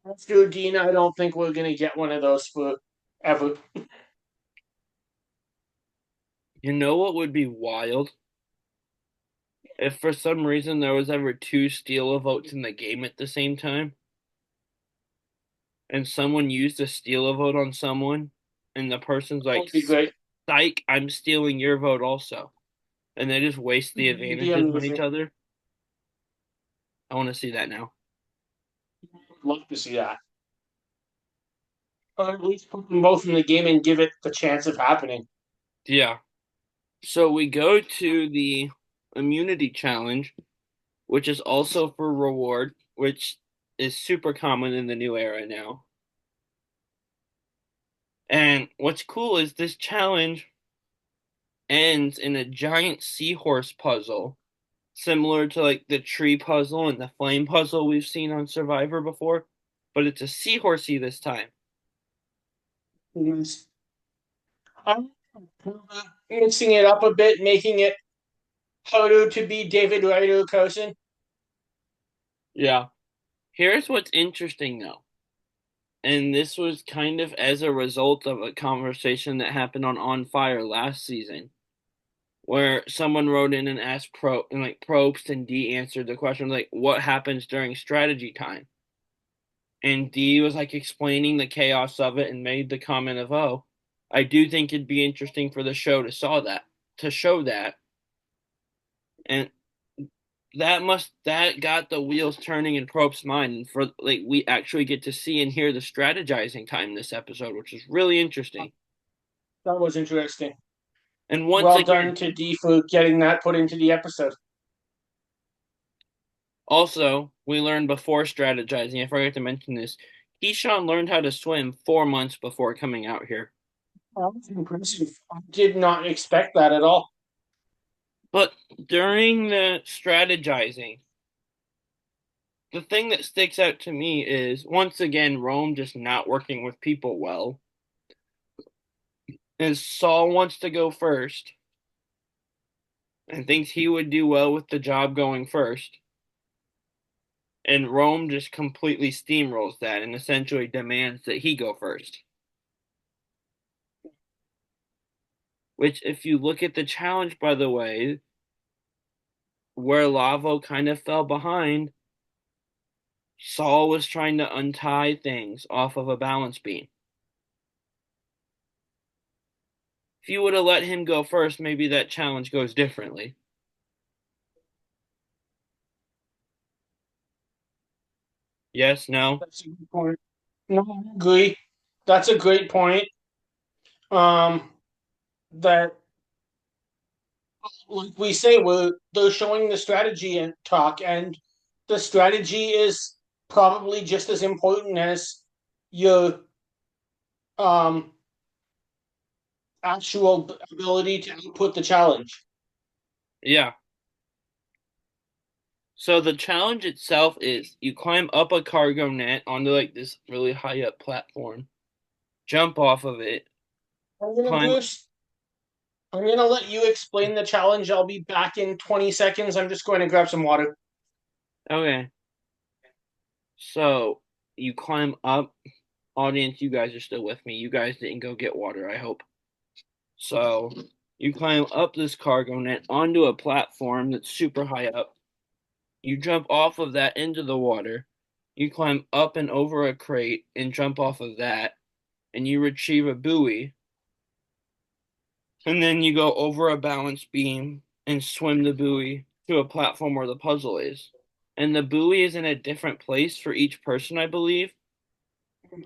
After Dean, I don't think we're going to get one of those for ever. You know what would be wild? If for some reason there was ever two steal votes in the game at the same time, and someone used a steal vote on someone, and the person's That like, would be great. "Psych, I'm stealing your vote also," and they just waste the It'd be advantages on each amazing. other. I want to see that now. Love to see that. Or at least put them both in the game and give it the chance of happening. Yeah. So we go to the immunity challenge, which is also for reward, which is super common in the new era now. And what's cool is this challenge ends in a giant seahorse puzzle, similar to like the tree puzzle and the flame puzzle we've seen on Survivor before, but it's a seahorsey this time. Yes. I'm mixing it up a bit, making it harder to be David Ryder Cousin. Yeah. Here's what's interesting though. And this was kind of as a result of a conversation that happened on Fire last season, where someone wrote in and asked and like Probst and D answered the question like, what happens during strategy time? And D was like explaining the chaos of it and made the comment of, "Oh, I do think it'd be interesting for the show to show that." And that got the wheels turning in Probst's mind, and for like we actually get to see and hear the strategizing time this episode, which is really interesting. That was interesting. And once Well again, done to D for getting that put into the episode. also we learned before strategizing, I forgot to mention this, Keyshawn learned how to swim 4 months before coming out here. That was impressive. I did not expect that at all. But during the strategizing, the thing that sticks out to me is once again Rome just not working with people well. Is Saul wants to go first and thinks he would do well with the job going first. And Rome just completely steamrolls that and essentially demands that he go first. Which, if you look at the challenge, by the way, where Lavo kind of fell behind, Saul was trying to untie things off of a balance beam. If you would have let him go first, maybe that challenge goes differently. Yes, no? That's a good point. No, I agree. That's a great point. Um, that like we say, they're showing the strategy and talk, and the strategy is probably just as important as your um actual ability to output the challenge. Yeah. So the challenge itself is you climb up a cargo net onto like this really high up platform, jump off of it, I'm gonna climb. Bruce. I'm gonna let you explain the challenge. I'll be back in 20 seconds. I'm just going to grab some water. Okay. So you climb up. Audience, you guys are still with me. You guys didn't go get water, I hope. So you climb up this cargo net onto a platform that's super high up. You jump off of that into the water. You climb up and over a crate and jump off of that. And you retrieve a buoy. And then you go over a balance beam and swim the buoy to a platform where the puzzle is. And the buoy is in a different place for each person, I believe.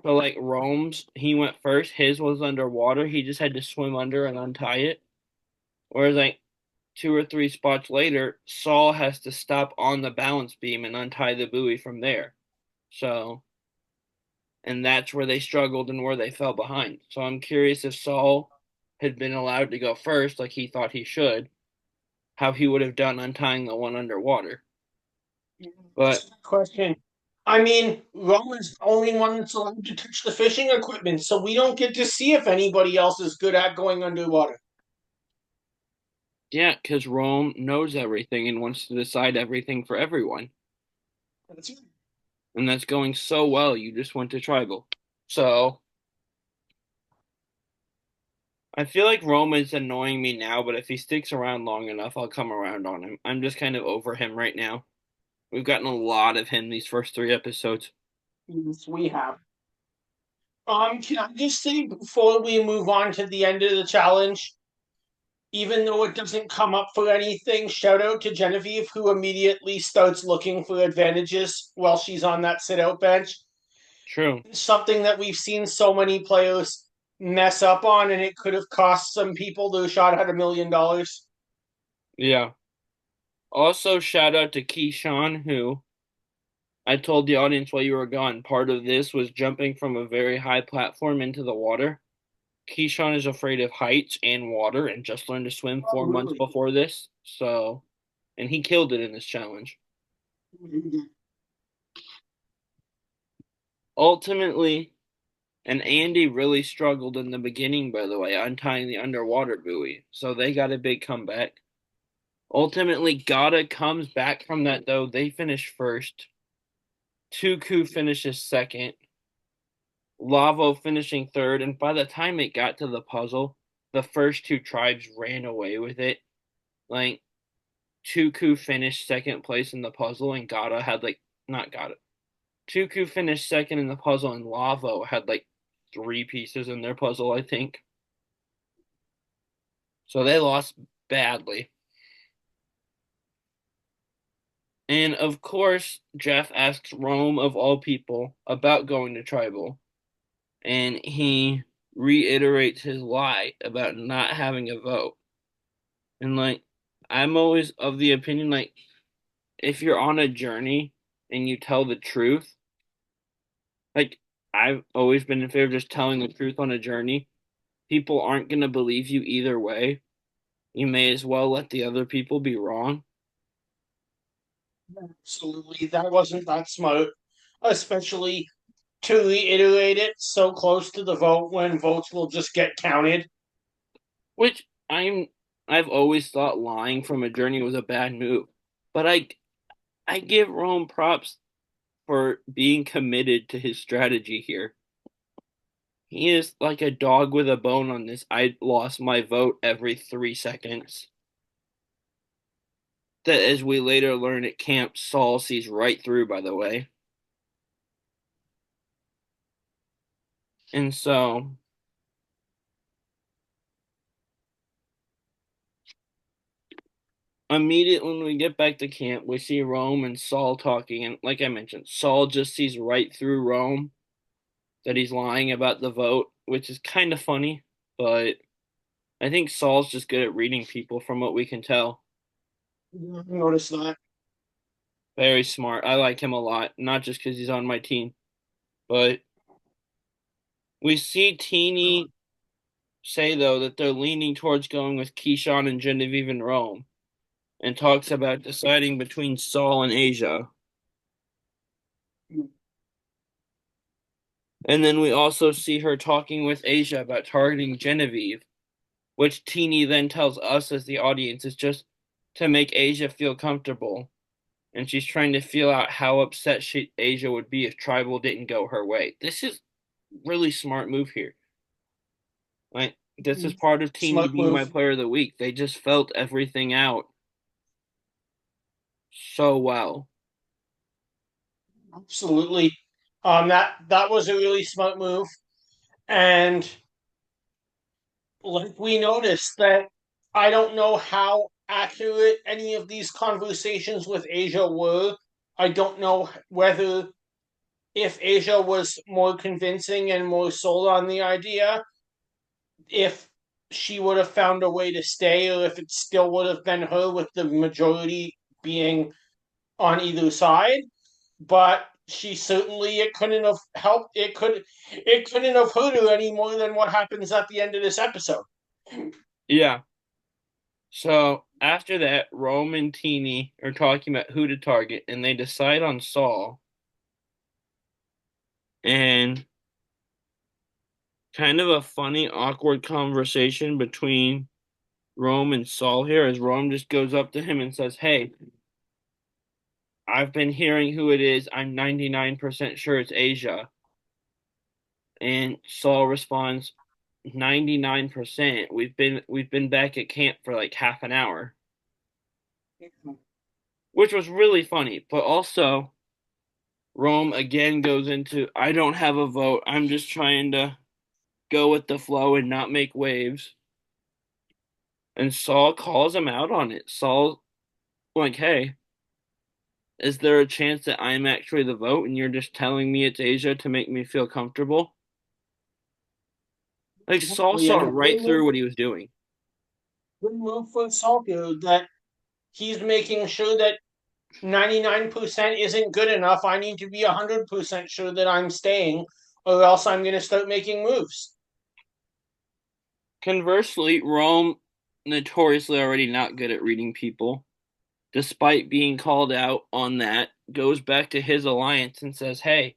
So like Rome's, he went first. His was underwater. He just had to swim under and untie it. Whereas like two or three spots later, Saul has to stop on the balance beam and untie the buoy from there. So, and that's where they struggled and where they fell behind. So I'm curious if Saul had been allowed to go first, like he thought he should, how he would have done untying the one underwater. But Question. I mean, Roman's the only one that's allowed to touch the fishing equipment, so we don't get to see if anybody else is good at going underwater. yeah, because Rome knows everything and wants to decide everything for everyone. That's it. And that's going so well, you just went to tribal. So I feel like Rome is annoying me now, but if he sticks around long enough, I'll come around on him. I'm just kind of over him right now. We've gotten a lot of him these first three episodes. Yes, we have. Can I just say before we move on to the end of the challenge, even though it doesn't come up for anything, shout out to Genevieve who immediately starts looking for advantages while she's on that sit out bench. True. Something that we've seen so many players mess up on, and it could have cost some people the shot at $1 million. Yeah. Also, shout out to Keyshawn, who I told the audience while you were gone, part of this was jumping from a very high platform into the water. Keyshawn is afraid of heights and water and just learned to swim Oh, 4 months really? before this. So, and he killed it in this challenge. Ultimately, and Andy really struggled in the beginning, by the way, untying the underwater buoy. So they got a big comeback. Ultimately, Gata comes back from that, though. They finish first. Tuku finishes second. Lavo finishing third. And by the time it got to the puzzle, the first two tribes ran away with it. Like, Tuku finished second place in the puzzle, and Gata had, like, not Gata. Tuku finished second in the puzzle, and Lavo had, like, three pieces in their puzzle, I think. So they lost badly. And of course, Jeff asks Rome, of all people, about going to tribal. And he reiterates his lie about not having a vote. And like, I'm always of the opinion, like, if you're on a journey and you tell the truth, like, I've always been in favor of just telling the truth on a journey. People aren't going to believe you either way. You may as well let the other people be wrong. Absolutely. That wasn't that smart, especially to reiterate it so close to the vote when votes will just get counted. Which I've always thought lying from a journey was a bad move. But I give Rome props for being committed to his strategy here. He is like a dog with a bone on this. I lost my vote every 3 seconds. That, as we later learn at camp, Saul sees right through, by the way. And so immediately when we get back to camp, we see Rome and Saul talking, and like I mentioned, Saul just sees right through Rome that he's lying about the vote, which is kind of funny, but I think Saul's just good at reading people from what we can tell. Notice that. Very smart. I like him a lot, not just because he's on my team, but we see Teeny say, though, that they're leaning towards going with Keyshawn and Genevieve and Rome, and talks about deciding between Saul and Asia. And then we also see her talking with Asia about targeting Genevieve, which Teeny then tells us as the audience is just to make Asia feel comfortable. And she's trying to feel out how upset Asia would be if Tribal didn't go her way. This is really smart move here. Like, this is part of Teeny Smart being my move. player of the week. They just felt everything out so well. Absolutely. That was a really smart move. And like we noticed that I don't know how accurate any of these conversations with Asia were. I don't know whether if Asia was more convincing and more sold on the idea, if she would have found a way to stay, or if it still would have been her with the majority being on either side. But she certainly it couldn't have helped. It couldn't have hurt her any more than what happens at the end of this episode. Yeah. So after that, Rome and Teeny are talking about who to target, and they decide on Saul. And kind of a funny, awkward conversation between Rome and Saul here, as Rome just goes up to him and says, "Hey, I've been hearing who it is. I'm 99% sure it's Asia." And Saul responds, 99%. We've been back at camp for like half an hour, which was really funny. But also, Rome again goes into, I don't have a vote. I'm just trying to go with the flow and not make waves. And Saul calls him out on it. Saul like, hey, is there a chance that I'm actually the vote and you're just telling me it's Asia to make me feel comfortable? Like Saul Exactly, saw and right through what he was doing. good move for Salkio that he's making sure that 99% isn't good enough. I need to be 100% sure that I'm staying, or else I'm going to start making moves. Conversely, Rome, notoriously already not good at reading people, despite being called out on that, goes back to his alliance and says, hey,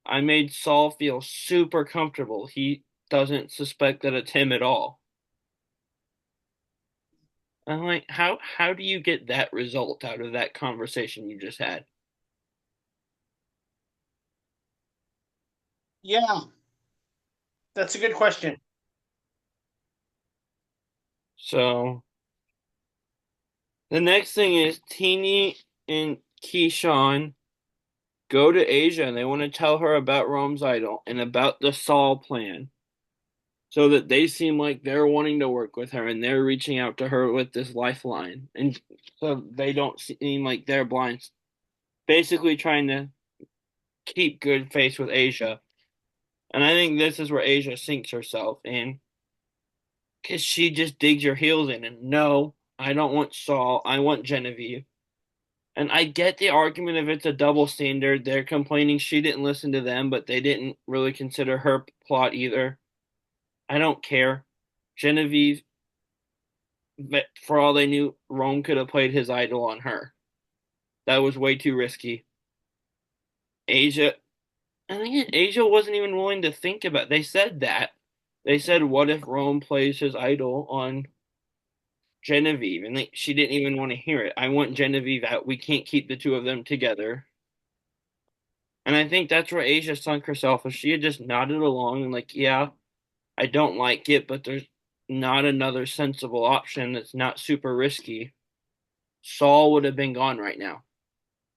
I made Saul feel super comfortable. He doesn't suspect that it's him at all. I'm like, how do you get that result out of that conversation you just had? Yeah, that's a good question. So the next thing is Teeny and Keyshawn go to Asia and they want to tell her about Rome's idol and about the Saul plan. So that they seem like they're wanting to work with her and they're reaching out to her with this lifeline. And so they don't seem like they're blind. Basically trying to keep good face with Asia. And I think this is where Asia sinks herself in because she just digs her heels in. And no, I don't want Saul. I want Genevieve. And I get the argument if it's a double standard. They're complaining she didn't listen to them, but they didn't really consider her plot either. I don't care. Genevieve, for all they knew, Rome could have played his idol on her. That was way too risky. Asia, and again, Asia wasn't even willing to think about. They said that. They said, "What if Rome plays his idol on Genevieve?" And she didn't even want to hear it. I want Genevieve out. We can't keep the two of them together. And I think that's where Asia sunk herself. If she had just nodded along and like, yeah, I don't like it, but there's not another sensible option that's not super risky, Saul would have been gone right now.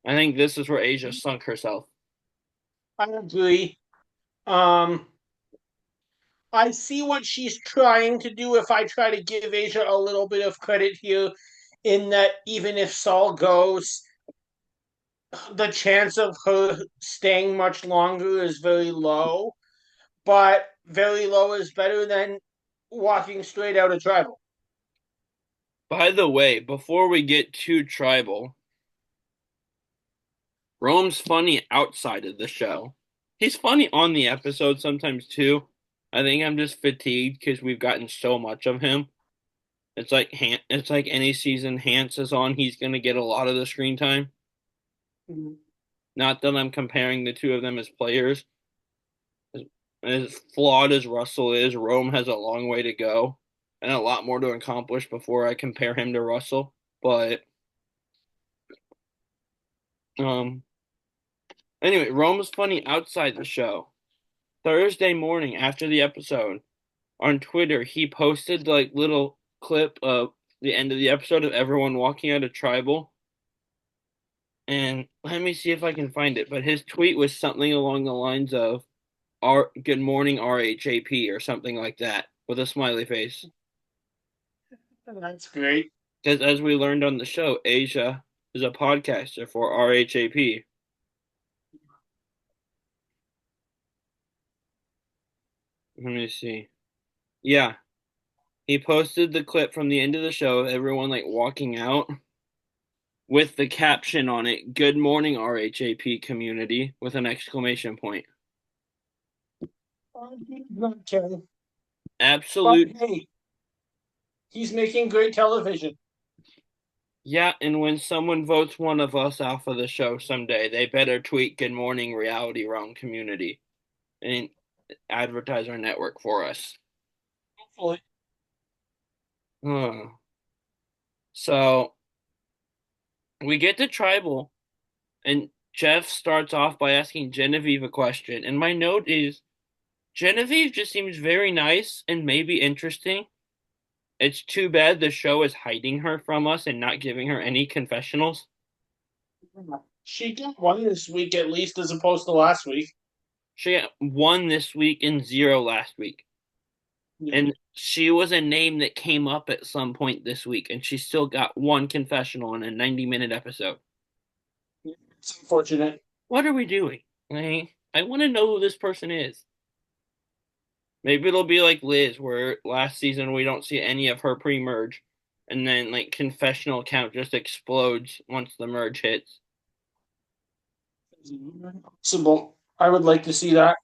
I think this is where Asia sunk herself. I agree. Um, I see what she's trying to do. If I try to give Asia a little bit of credit here, in that even if Saul goes, the chance of her staying much longer is very low. But very low is better than walking straight out of tribal. By the way, before we get too tribal, Rome's funny outside of the show. He's funny on the episode sometimes too. I think I'm just fatigued because we've gotten so much of him. It's like any season Hans is on, he's gonna get a lot of the screen time. Not that I'm comparing the two of them as players. As flawed as Russell is, Rome has a long way to go and a lot more to accomplish before I compare him to Russell. But um anyway, Rome is funny outside the show. Thursday morning after the episode on Twitter, he posted like little clip of the end of the episode of everyone walking out of tribal. And let me see if I can find it. But his tweet was something along the lines of "R Good morning RHAP" or something like that with a smiley face. That's great. Because as we learned on the show, Asia is a podcaster for RHAP. Let me see. Yeah, he posted the clip from the end of the show of everyone like walking out with the caption on it, "Good morning RHAP community" with an exclamation point. Okay. But Absolute hey, He's making great television. Yeah, and when someone votes one of us off of the show someday, they better tweet Good Morning Reality Realm Community and advertise our network for us. Hopefully. Huh. So we get to tribal, and Jeff starts off by asking Genevieve a question. And my note is Genevieve just seems very nice and maybe interesting. It's too bad the show is hiding her from us and not giving her any confessionals. She got one this week at least, as opposed to last week. She got one this week and zero last week. Yeah. And she was a name that came up at some point this week, and she still got one confessional in a 90-minute episode. It's unfortunate. What are we doing? I want to know who this person is. Maybe it'll be like Liz, where last season we don't see any of her pre-merge, and then like confessional count just explodes once the merge hits. Possible. I would like to see that.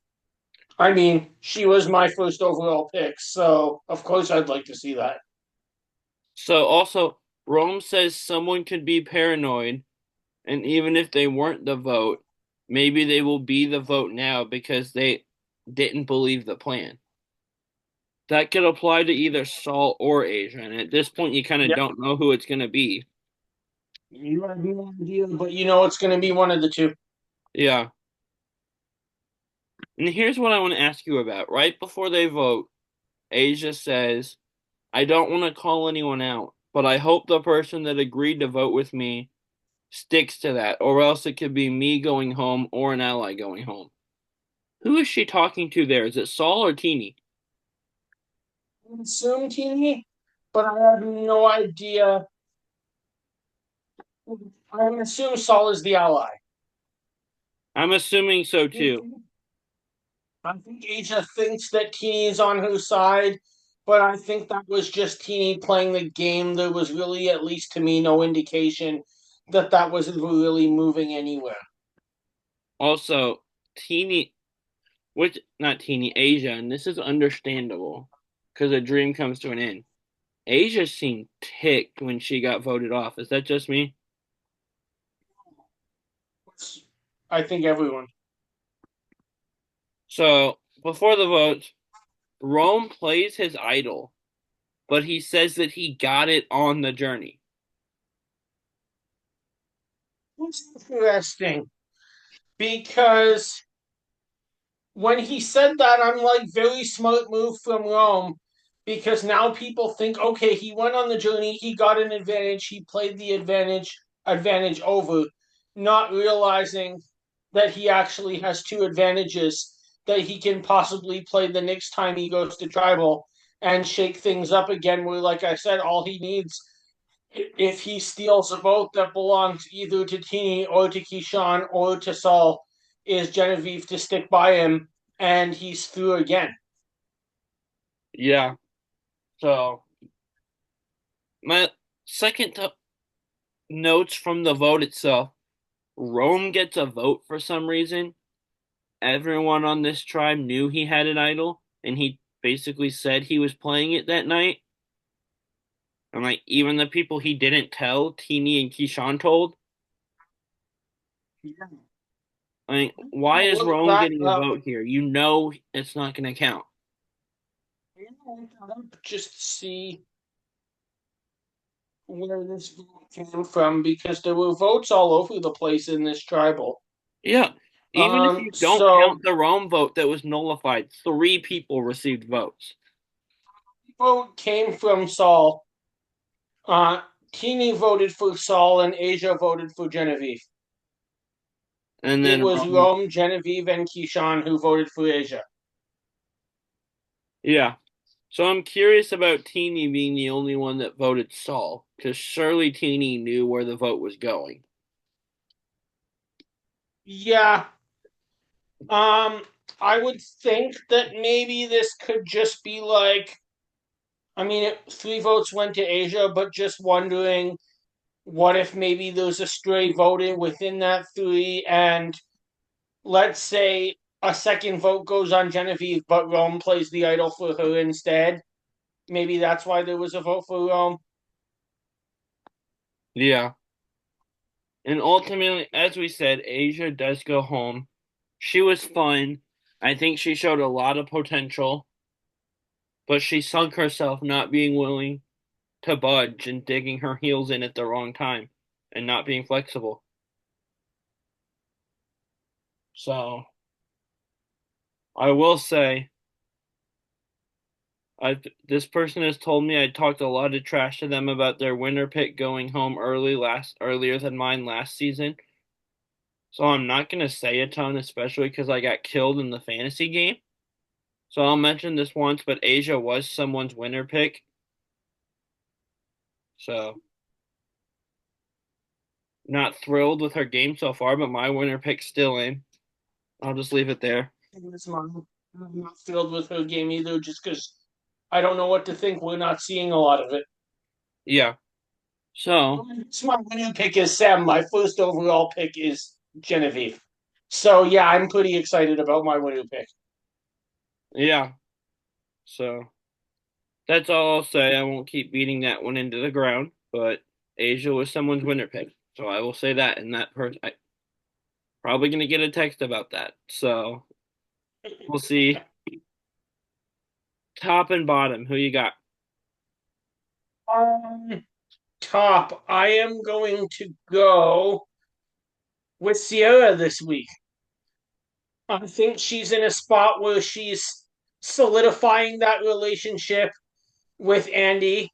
I mean, she was my first overall pick, so of course I'd like to see that. So also, Rome says someone could be paranoid, and even if they weren't the vote, maybe they will be the vote now because they didn't believe the plan. That could apply to either Saul or Asia, and at this point, you kind of Yeah, don't know who it's going to be. you have no idea, but you know it's going to be one of the two. Yeah. And here's what I want to ask you about. Right before they vote, Asia says, I don't want to call anyone out, but I hope the person that agreed to vote with me sticks to that, or else it could be me going home or an ally going home. Who is she talking to there? Is it Saul or Teeny? I assume Teeny, but I have no idea. I assume Saul is the ally. I'm assuming so too. I think Asia thinks that Teeny is on her side, but I think that was just Teeny playing the game. There was really, at least to me, no indication that that was really moving anywhere. Also, Teeny, which, not Teeny, Asia, and this is understandable because a dream comes to an end. Asia seemed ticked when she got voted off. Is that just me? I think everyone. So, before the vote, Rome plays his idol, but he says that he got it on the journey. It's interesting because when he said that, I'm like, very smart move from Rome because now people think, okay, he went on the journey, he got an advantage, he played the advantage over, not realizing that he actually has two advantages that he can possibly play the next time he goes to tribal and shake things up again. Where, like I said, all he needs, if he steals a vote that belongs either to Tini or to Kishan or to Saul, is Genevieve to stick by him, and he's through again. Yeah. So, my second notes from the vote itself, Rome gets a vote for some reason. Everyone on this tribe knew he had an idol, and he basically said he was playing it that night. And like even the people he didn't tell, Teeny and Kishan told. Yeah. I mean, why is Look Rome that getting a up. vote here? You know it's not going to count. Just to see where this vote came from because there were votes all over the place in this tribal. Yeah, even if you don't So count the Rome vote that was nullified, three people received votes, vote came from Saul. Uh, Teeny voted for Saul and Asia voted for Genevieve. and It then was Rome. Rome, Genevieve, and Kishan who voted for Asia. Yeah. So I'm curious about Teeny being the only one that voted Saul, because surely Teeny knew where the vote was going. Yeah. Um, I would think that maybe this could just be like, I mean, three votes went to Asia, but just wondering what if maybe there's a stray voting within that three, and let's say a second vote goes on Genevieve, but Rome plays the idol for her instead. maybe that's why there was a vote for Rome. Yeah. And ultimately, as we said, Asia does go home. She was fun. I think she showed a lot of potential, but she sunk herself not being willing to budge and digging her heels in at the wrong time and not being flexible. So I will say, this person has told me I talked a lot of trash to them about their winner pick going home earlier than mine last season. So I'm not gonna say a ton, especially because I got killed in the fantasy game. So I'll mention this once, but Asia was someone's winner pick. So not thrilled with her game so far, but my winner pick's still in. I'll just leave it there. It's mine. I'm not thrilled with her game either, just because I don't know what to think. We're not seeing a lot of it. Yeah. So So my winning pick is Sam. My first overall pick is Genevieve. So yeah, I'm pretty excited about my winning pick. yeah. So that's all I'll say. I won't keep beating that one into the ground, but Asia was someone's winner pick. So I will say that, and that person I probably gonna get a text about that. So we'll see. Top and bottom, who you got? Um, top. I am going to go with Sierra this week. I think she's in a spot where she's solidifying that relationship with Andy.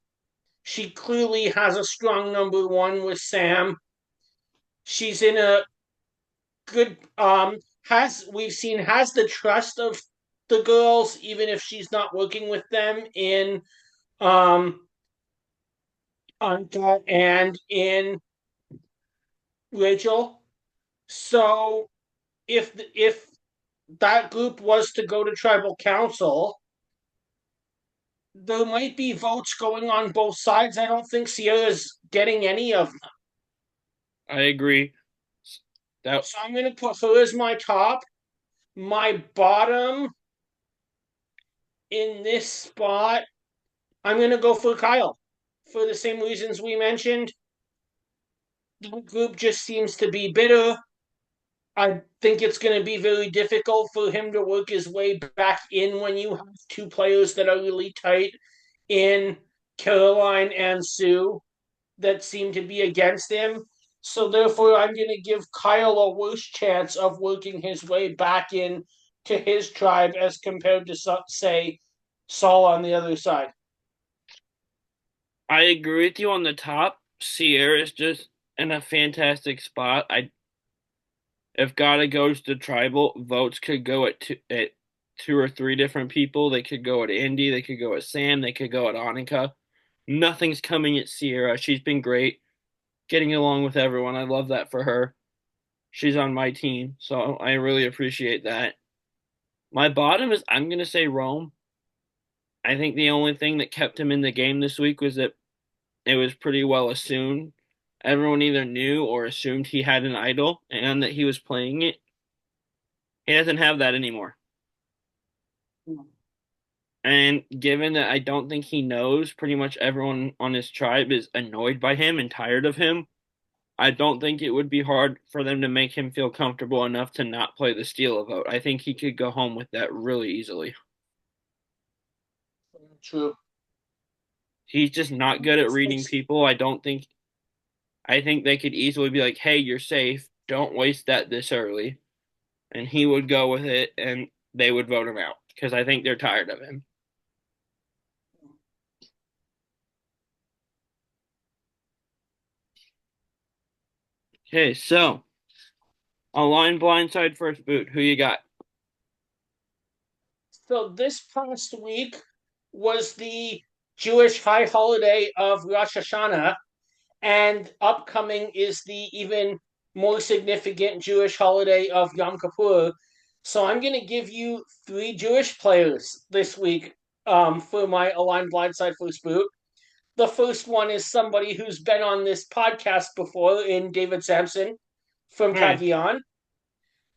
She clearly has a strong number one with Sam. She's in a good has we've seen has the trust of the girls, even if she's not working with them in um Anka and in Rachel. So if that group was to go to tribal council, there might be votes going on both sides. I don't think Sierra's getting any of them. I agree. That So I'm going to put her as my top. My bottom in this spot, I'm going to go for Kyle for the same reasons we mentioned. The group just seems to be bitter. I think it's going to be very difficult for him to work his way back in when you have two players that are really tight in Caroline and Sue that seem to be against him. So therefore, I'm going to give Kyle a worse chance of working his way back in to his tribe as compared to say Saul on the other side. I agree with you on the top. Sierra's just in a fantastic spot. I If Gata goes to tribal, votes could go at two or three different people. They could go at Indy, they could go at Sam, they could go at Annika. Nothing's coming at Sierra. She's been great getting along with everyone. I love that for her. She's on my team, so I really appreciate that. My bottom is I'm gonna say Rome. I think the only thing that kept him in the game this week was that it was pretty well assumed. Everyone either knew or assumed he had an idol and that he was playing it. He doesn't have that anymore. And given that I don't think he knows, pretty much everyone on his tribe is annoyed by him and tired of him. I don't think it would be hard for them to make him feel comfortable enough to not play the steal a vote. I think he could go home with that really easily. True. He's just not good at reading people. I think they could easily be like, "Hey, you're safe. Don't waste that this early." And he would go with it and they would vote him out because I think they're tired of him. Okay, so a line blindside first boot. Who you got? So this past week was the Jewish high holiday of Rosh Hashanah, and upcoming is the even more significant Jewish holiday of Yom Kippur. So I'm going to give you three Jewish players this week for my Align Blindside First Boot. The first one is somebody who's been on this podcast before in David Sampson from Nice. Cagayan.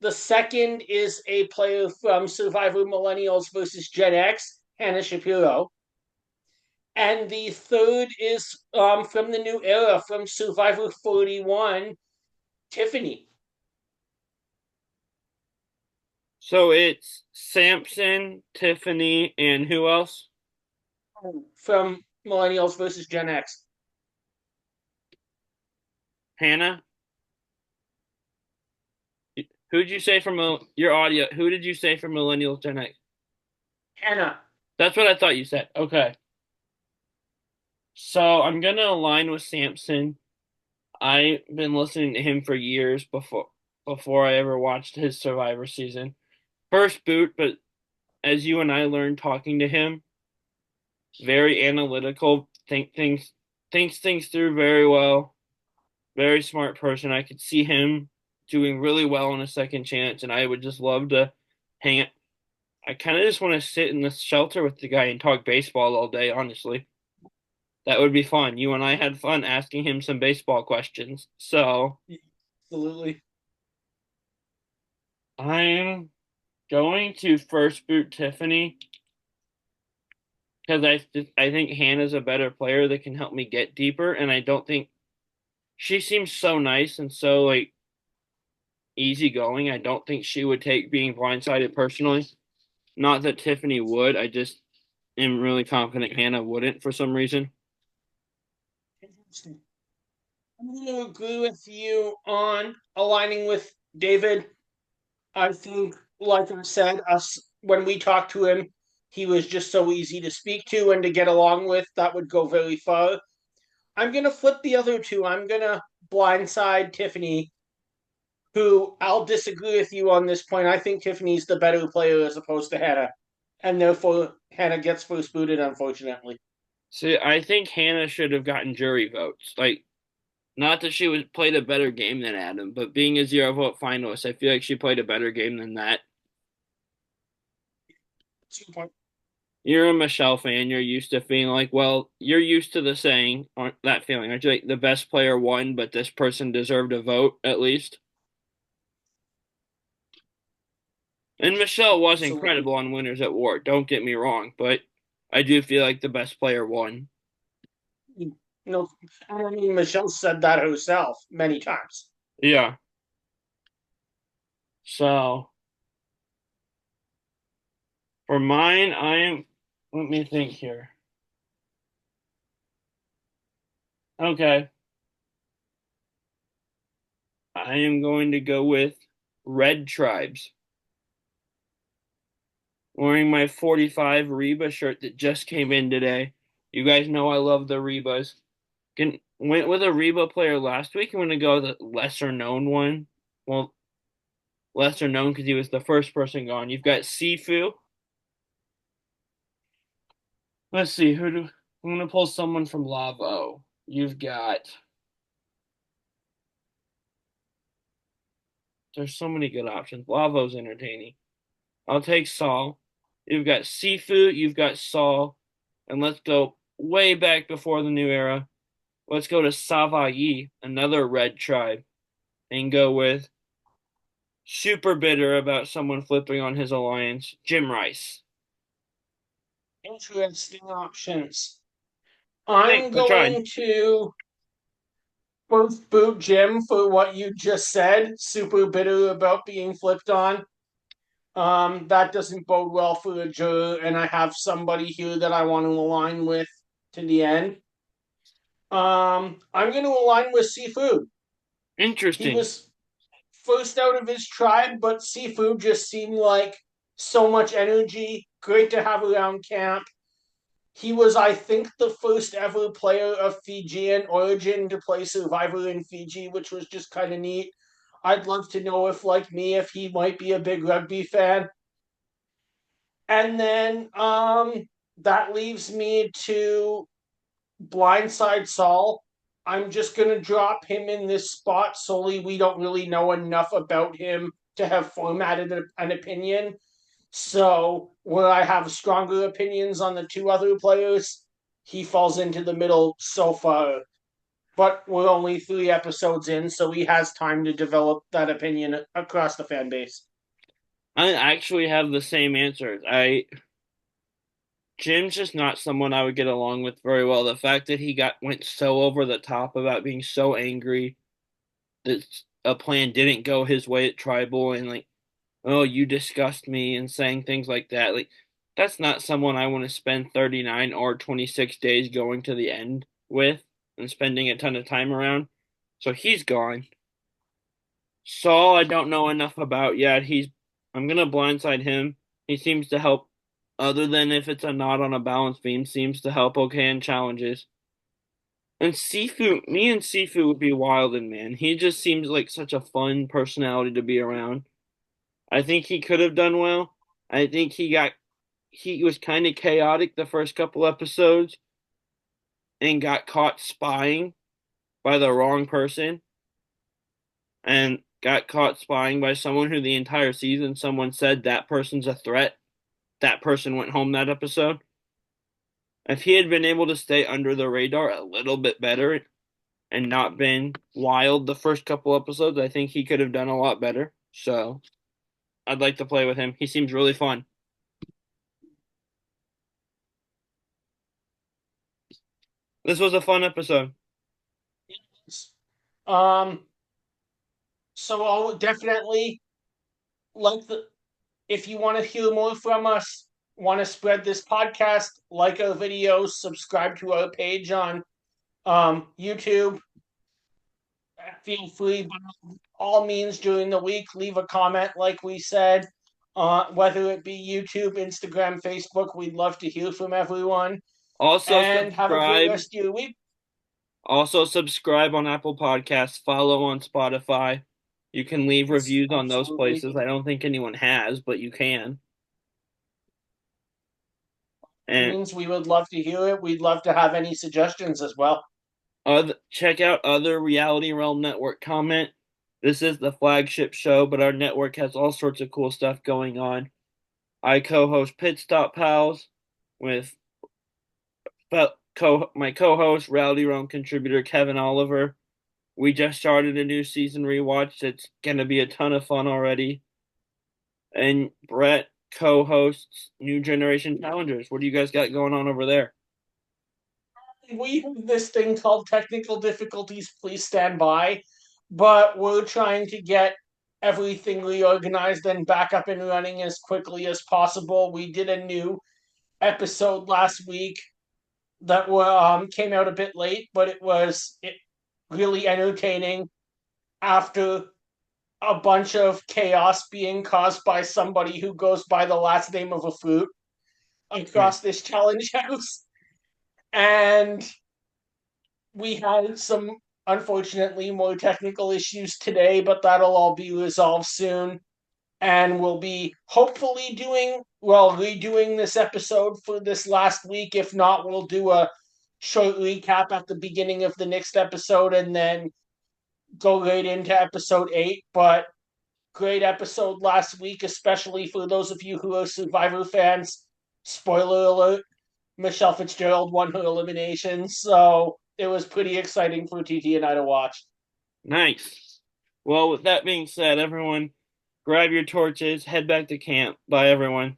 The second is a player from Survivor Millennials versus Gen X, Hannah Shapiro. And the third is from the new era, from Survivor 41, Tiffany. So it's Samson, Tiffany, and who else? From Millennials versus Gen X. Hannah? Who'd you say from your audio? Who did you say from Millennials Gen X? Hannah. That's what I thought you said. Okay. So I'm gonna align with Samson. I've been listening to him for years before I ever watched his Survivor season. First boot, but as you and I learned talking to him, very analytical, thinks things through very well. Very smart person. I could see him doing really well on a second chance, and I would just love to hang. I kind of just want to sit in the shelter with the guy and talk baseball all day, honestly. That would be fun. You and I had fun asking him some baseball questions. So Absolutely. I'm going to first boot Tiffany because I think Hannah's a better player that can help me get deeper, and I don't think she seems so nice and so like easygoing. I don't think she would take being blindsided personally. Not that Tiffany would. I just am really confident Hannah wouldn't for some reason. Interesting. I'm going to agree with you on aligning with David. I think, like I said, us when we talked to him, he was just so easy to speak to and to get along with. That would go very far. I'm gonna flip the other two. I'm gonna blindside Tiffany, who I'll disagree with you on this point. I think Tiffany's the better player as opposed to Hannah, and therefore Hannah gets first booted, unfortunately. See, I think Hannah should have gotten jury votes. Like, not that she was played a better game than Adam, but being a zero vote finalist, I feel like she played a better game than that. You're a Michelle fan. You're used to feeling like, well, you're used to the saying, or that feeling, aren't you? Like the best player won, but this person deserved a vote at least. And Michelle was Absolutely. incredible on Winners at War. Don't get me wrong, but I do feel like the best player won. No, I mean Michelle said that herself many times. Yeah. So for mine, let me think here. Okay. I am going to go with Red Tribes. Wearing my 45 Reba shirt that just came in today. You guys know I love the Rebas. Went with a Reba player last week. I'm going to go with the lesser known one. Well, lesser known because he was the first person gone. You've got Sifu. Let's see, I'm going to pull someone from Lavo. You've got, there's so many good options. Lavo's entertaining. I'll take Saul. You've got Sifu, you've got Saul, and let's go way back before the new era. Let's go to Savayi, another red tribe, and go with super bitter about someone flipping on his alliance, Jim Rice. Interesting options. Thanks, I'm I tried. going to first boot Jim for what you just said. Super bitter about being flipped on. That doesn't bode well for the juror, and I have somebody here that I want to align with to the end. I'm going to align with Seafood. He Interesting. was first out of his tribe, but Seafood just seemed like so much energy, great to have around camp. He was, I think, the first ever player of Fijian origin to play Survivor in Fiji, which was just kind of neat. I'd love to know if, like me, if he might be a big rugby fan. And then that leaves me to Blindside Saul. I'm just gonna drop him in this spot solely. We don't really know enough about him to have formatted an opinion. So where I have stronger opinions on the two other players, he falls into the middle so far. But we're only 3 episodes in, so he has time to develop that opinion across the fan base. I actually have the same answers. Jim's just not someone I would get along with very well. The fact that he got went so over the top about being so angry that a plan didn't go his way at Tribal and like, oh, you disgust me and saying things like that. Like, that's not someone I want to spend 39 or 26 days going to the end with and spending a ton of time around. So he's gone. Saul, I don't know enough about yet. I'm gonna blindside him. He seems to help, other than if it's a knot on a balance beam, seems to help okay in challenges. And Sifu, me and Sifu would be wild and man. He just seems like such a fun personality to be around. I think he could have done well. I think he was kind of chaotic the first couple episodes and got caught spying by the wrong person and got caught spying by someone who the entire season someone said that person's a threat. That person went home that episode. If he had been able to stay under the radar a little bit better and not been wild the first couple episodes, I think he could have done a lot better. So I'd like to play with him. He seems really fun. This was a fun episode. Um, so I'll definitely like the if you want to hear more from us, want to spread this podcast, like our videos, subscribe to our page on YouTube. Feel free, by all means, during the week, leave a comment, like we said, whether it be YouTube, Instagram, Facebook. We'd love to hear from everyone. Also And have a great subscribe. rest of your week. Also subscribe on Apple Podcasts, follow on Spotify. You can leave Yes, reviews on those absolutely. places. I don't think anyone has, but you can. And Means we would love to hear it. We'd love to have any suggestions as well. check out other Reality Realm Network comment. This is the flagship show, but our network has all sorts of cool stuff going on. I co-host Pit Stop Pals with my co-host, Reality Realm contributor Kevin Oliver. We just started a new season rewatch. It's gonna be a ton of fun already. And Brett co-hosts New Generation Challengers. What do you guys got going on over there? We have this thing called technical difficulties. Please stand by. But we're trying to get everything reorganized and back up and running as quickly as possible. We did a new episode last week that came out a bit late, but it really entertaining after a bunch of chaos being caused by somebody who goes by the last name of a fruit Right. across this challenge house. And we had some, unfortunately, more technical issues today, but that'll all be resolved soon. And we'll be hopefully redoing this episode for this last week. If not, we'll do a short recap at the beginning of the next episode and then go right into episode 8. But great episode last week, especially for those of you who are Survivor fans. Spoiler alert, Michelle Fitzgerald won her elimination, so it was pretty exciting for TT and I to watch. Nice. Well, with that being said, everyone, grab your torches, head back to camp. Bye, everyone.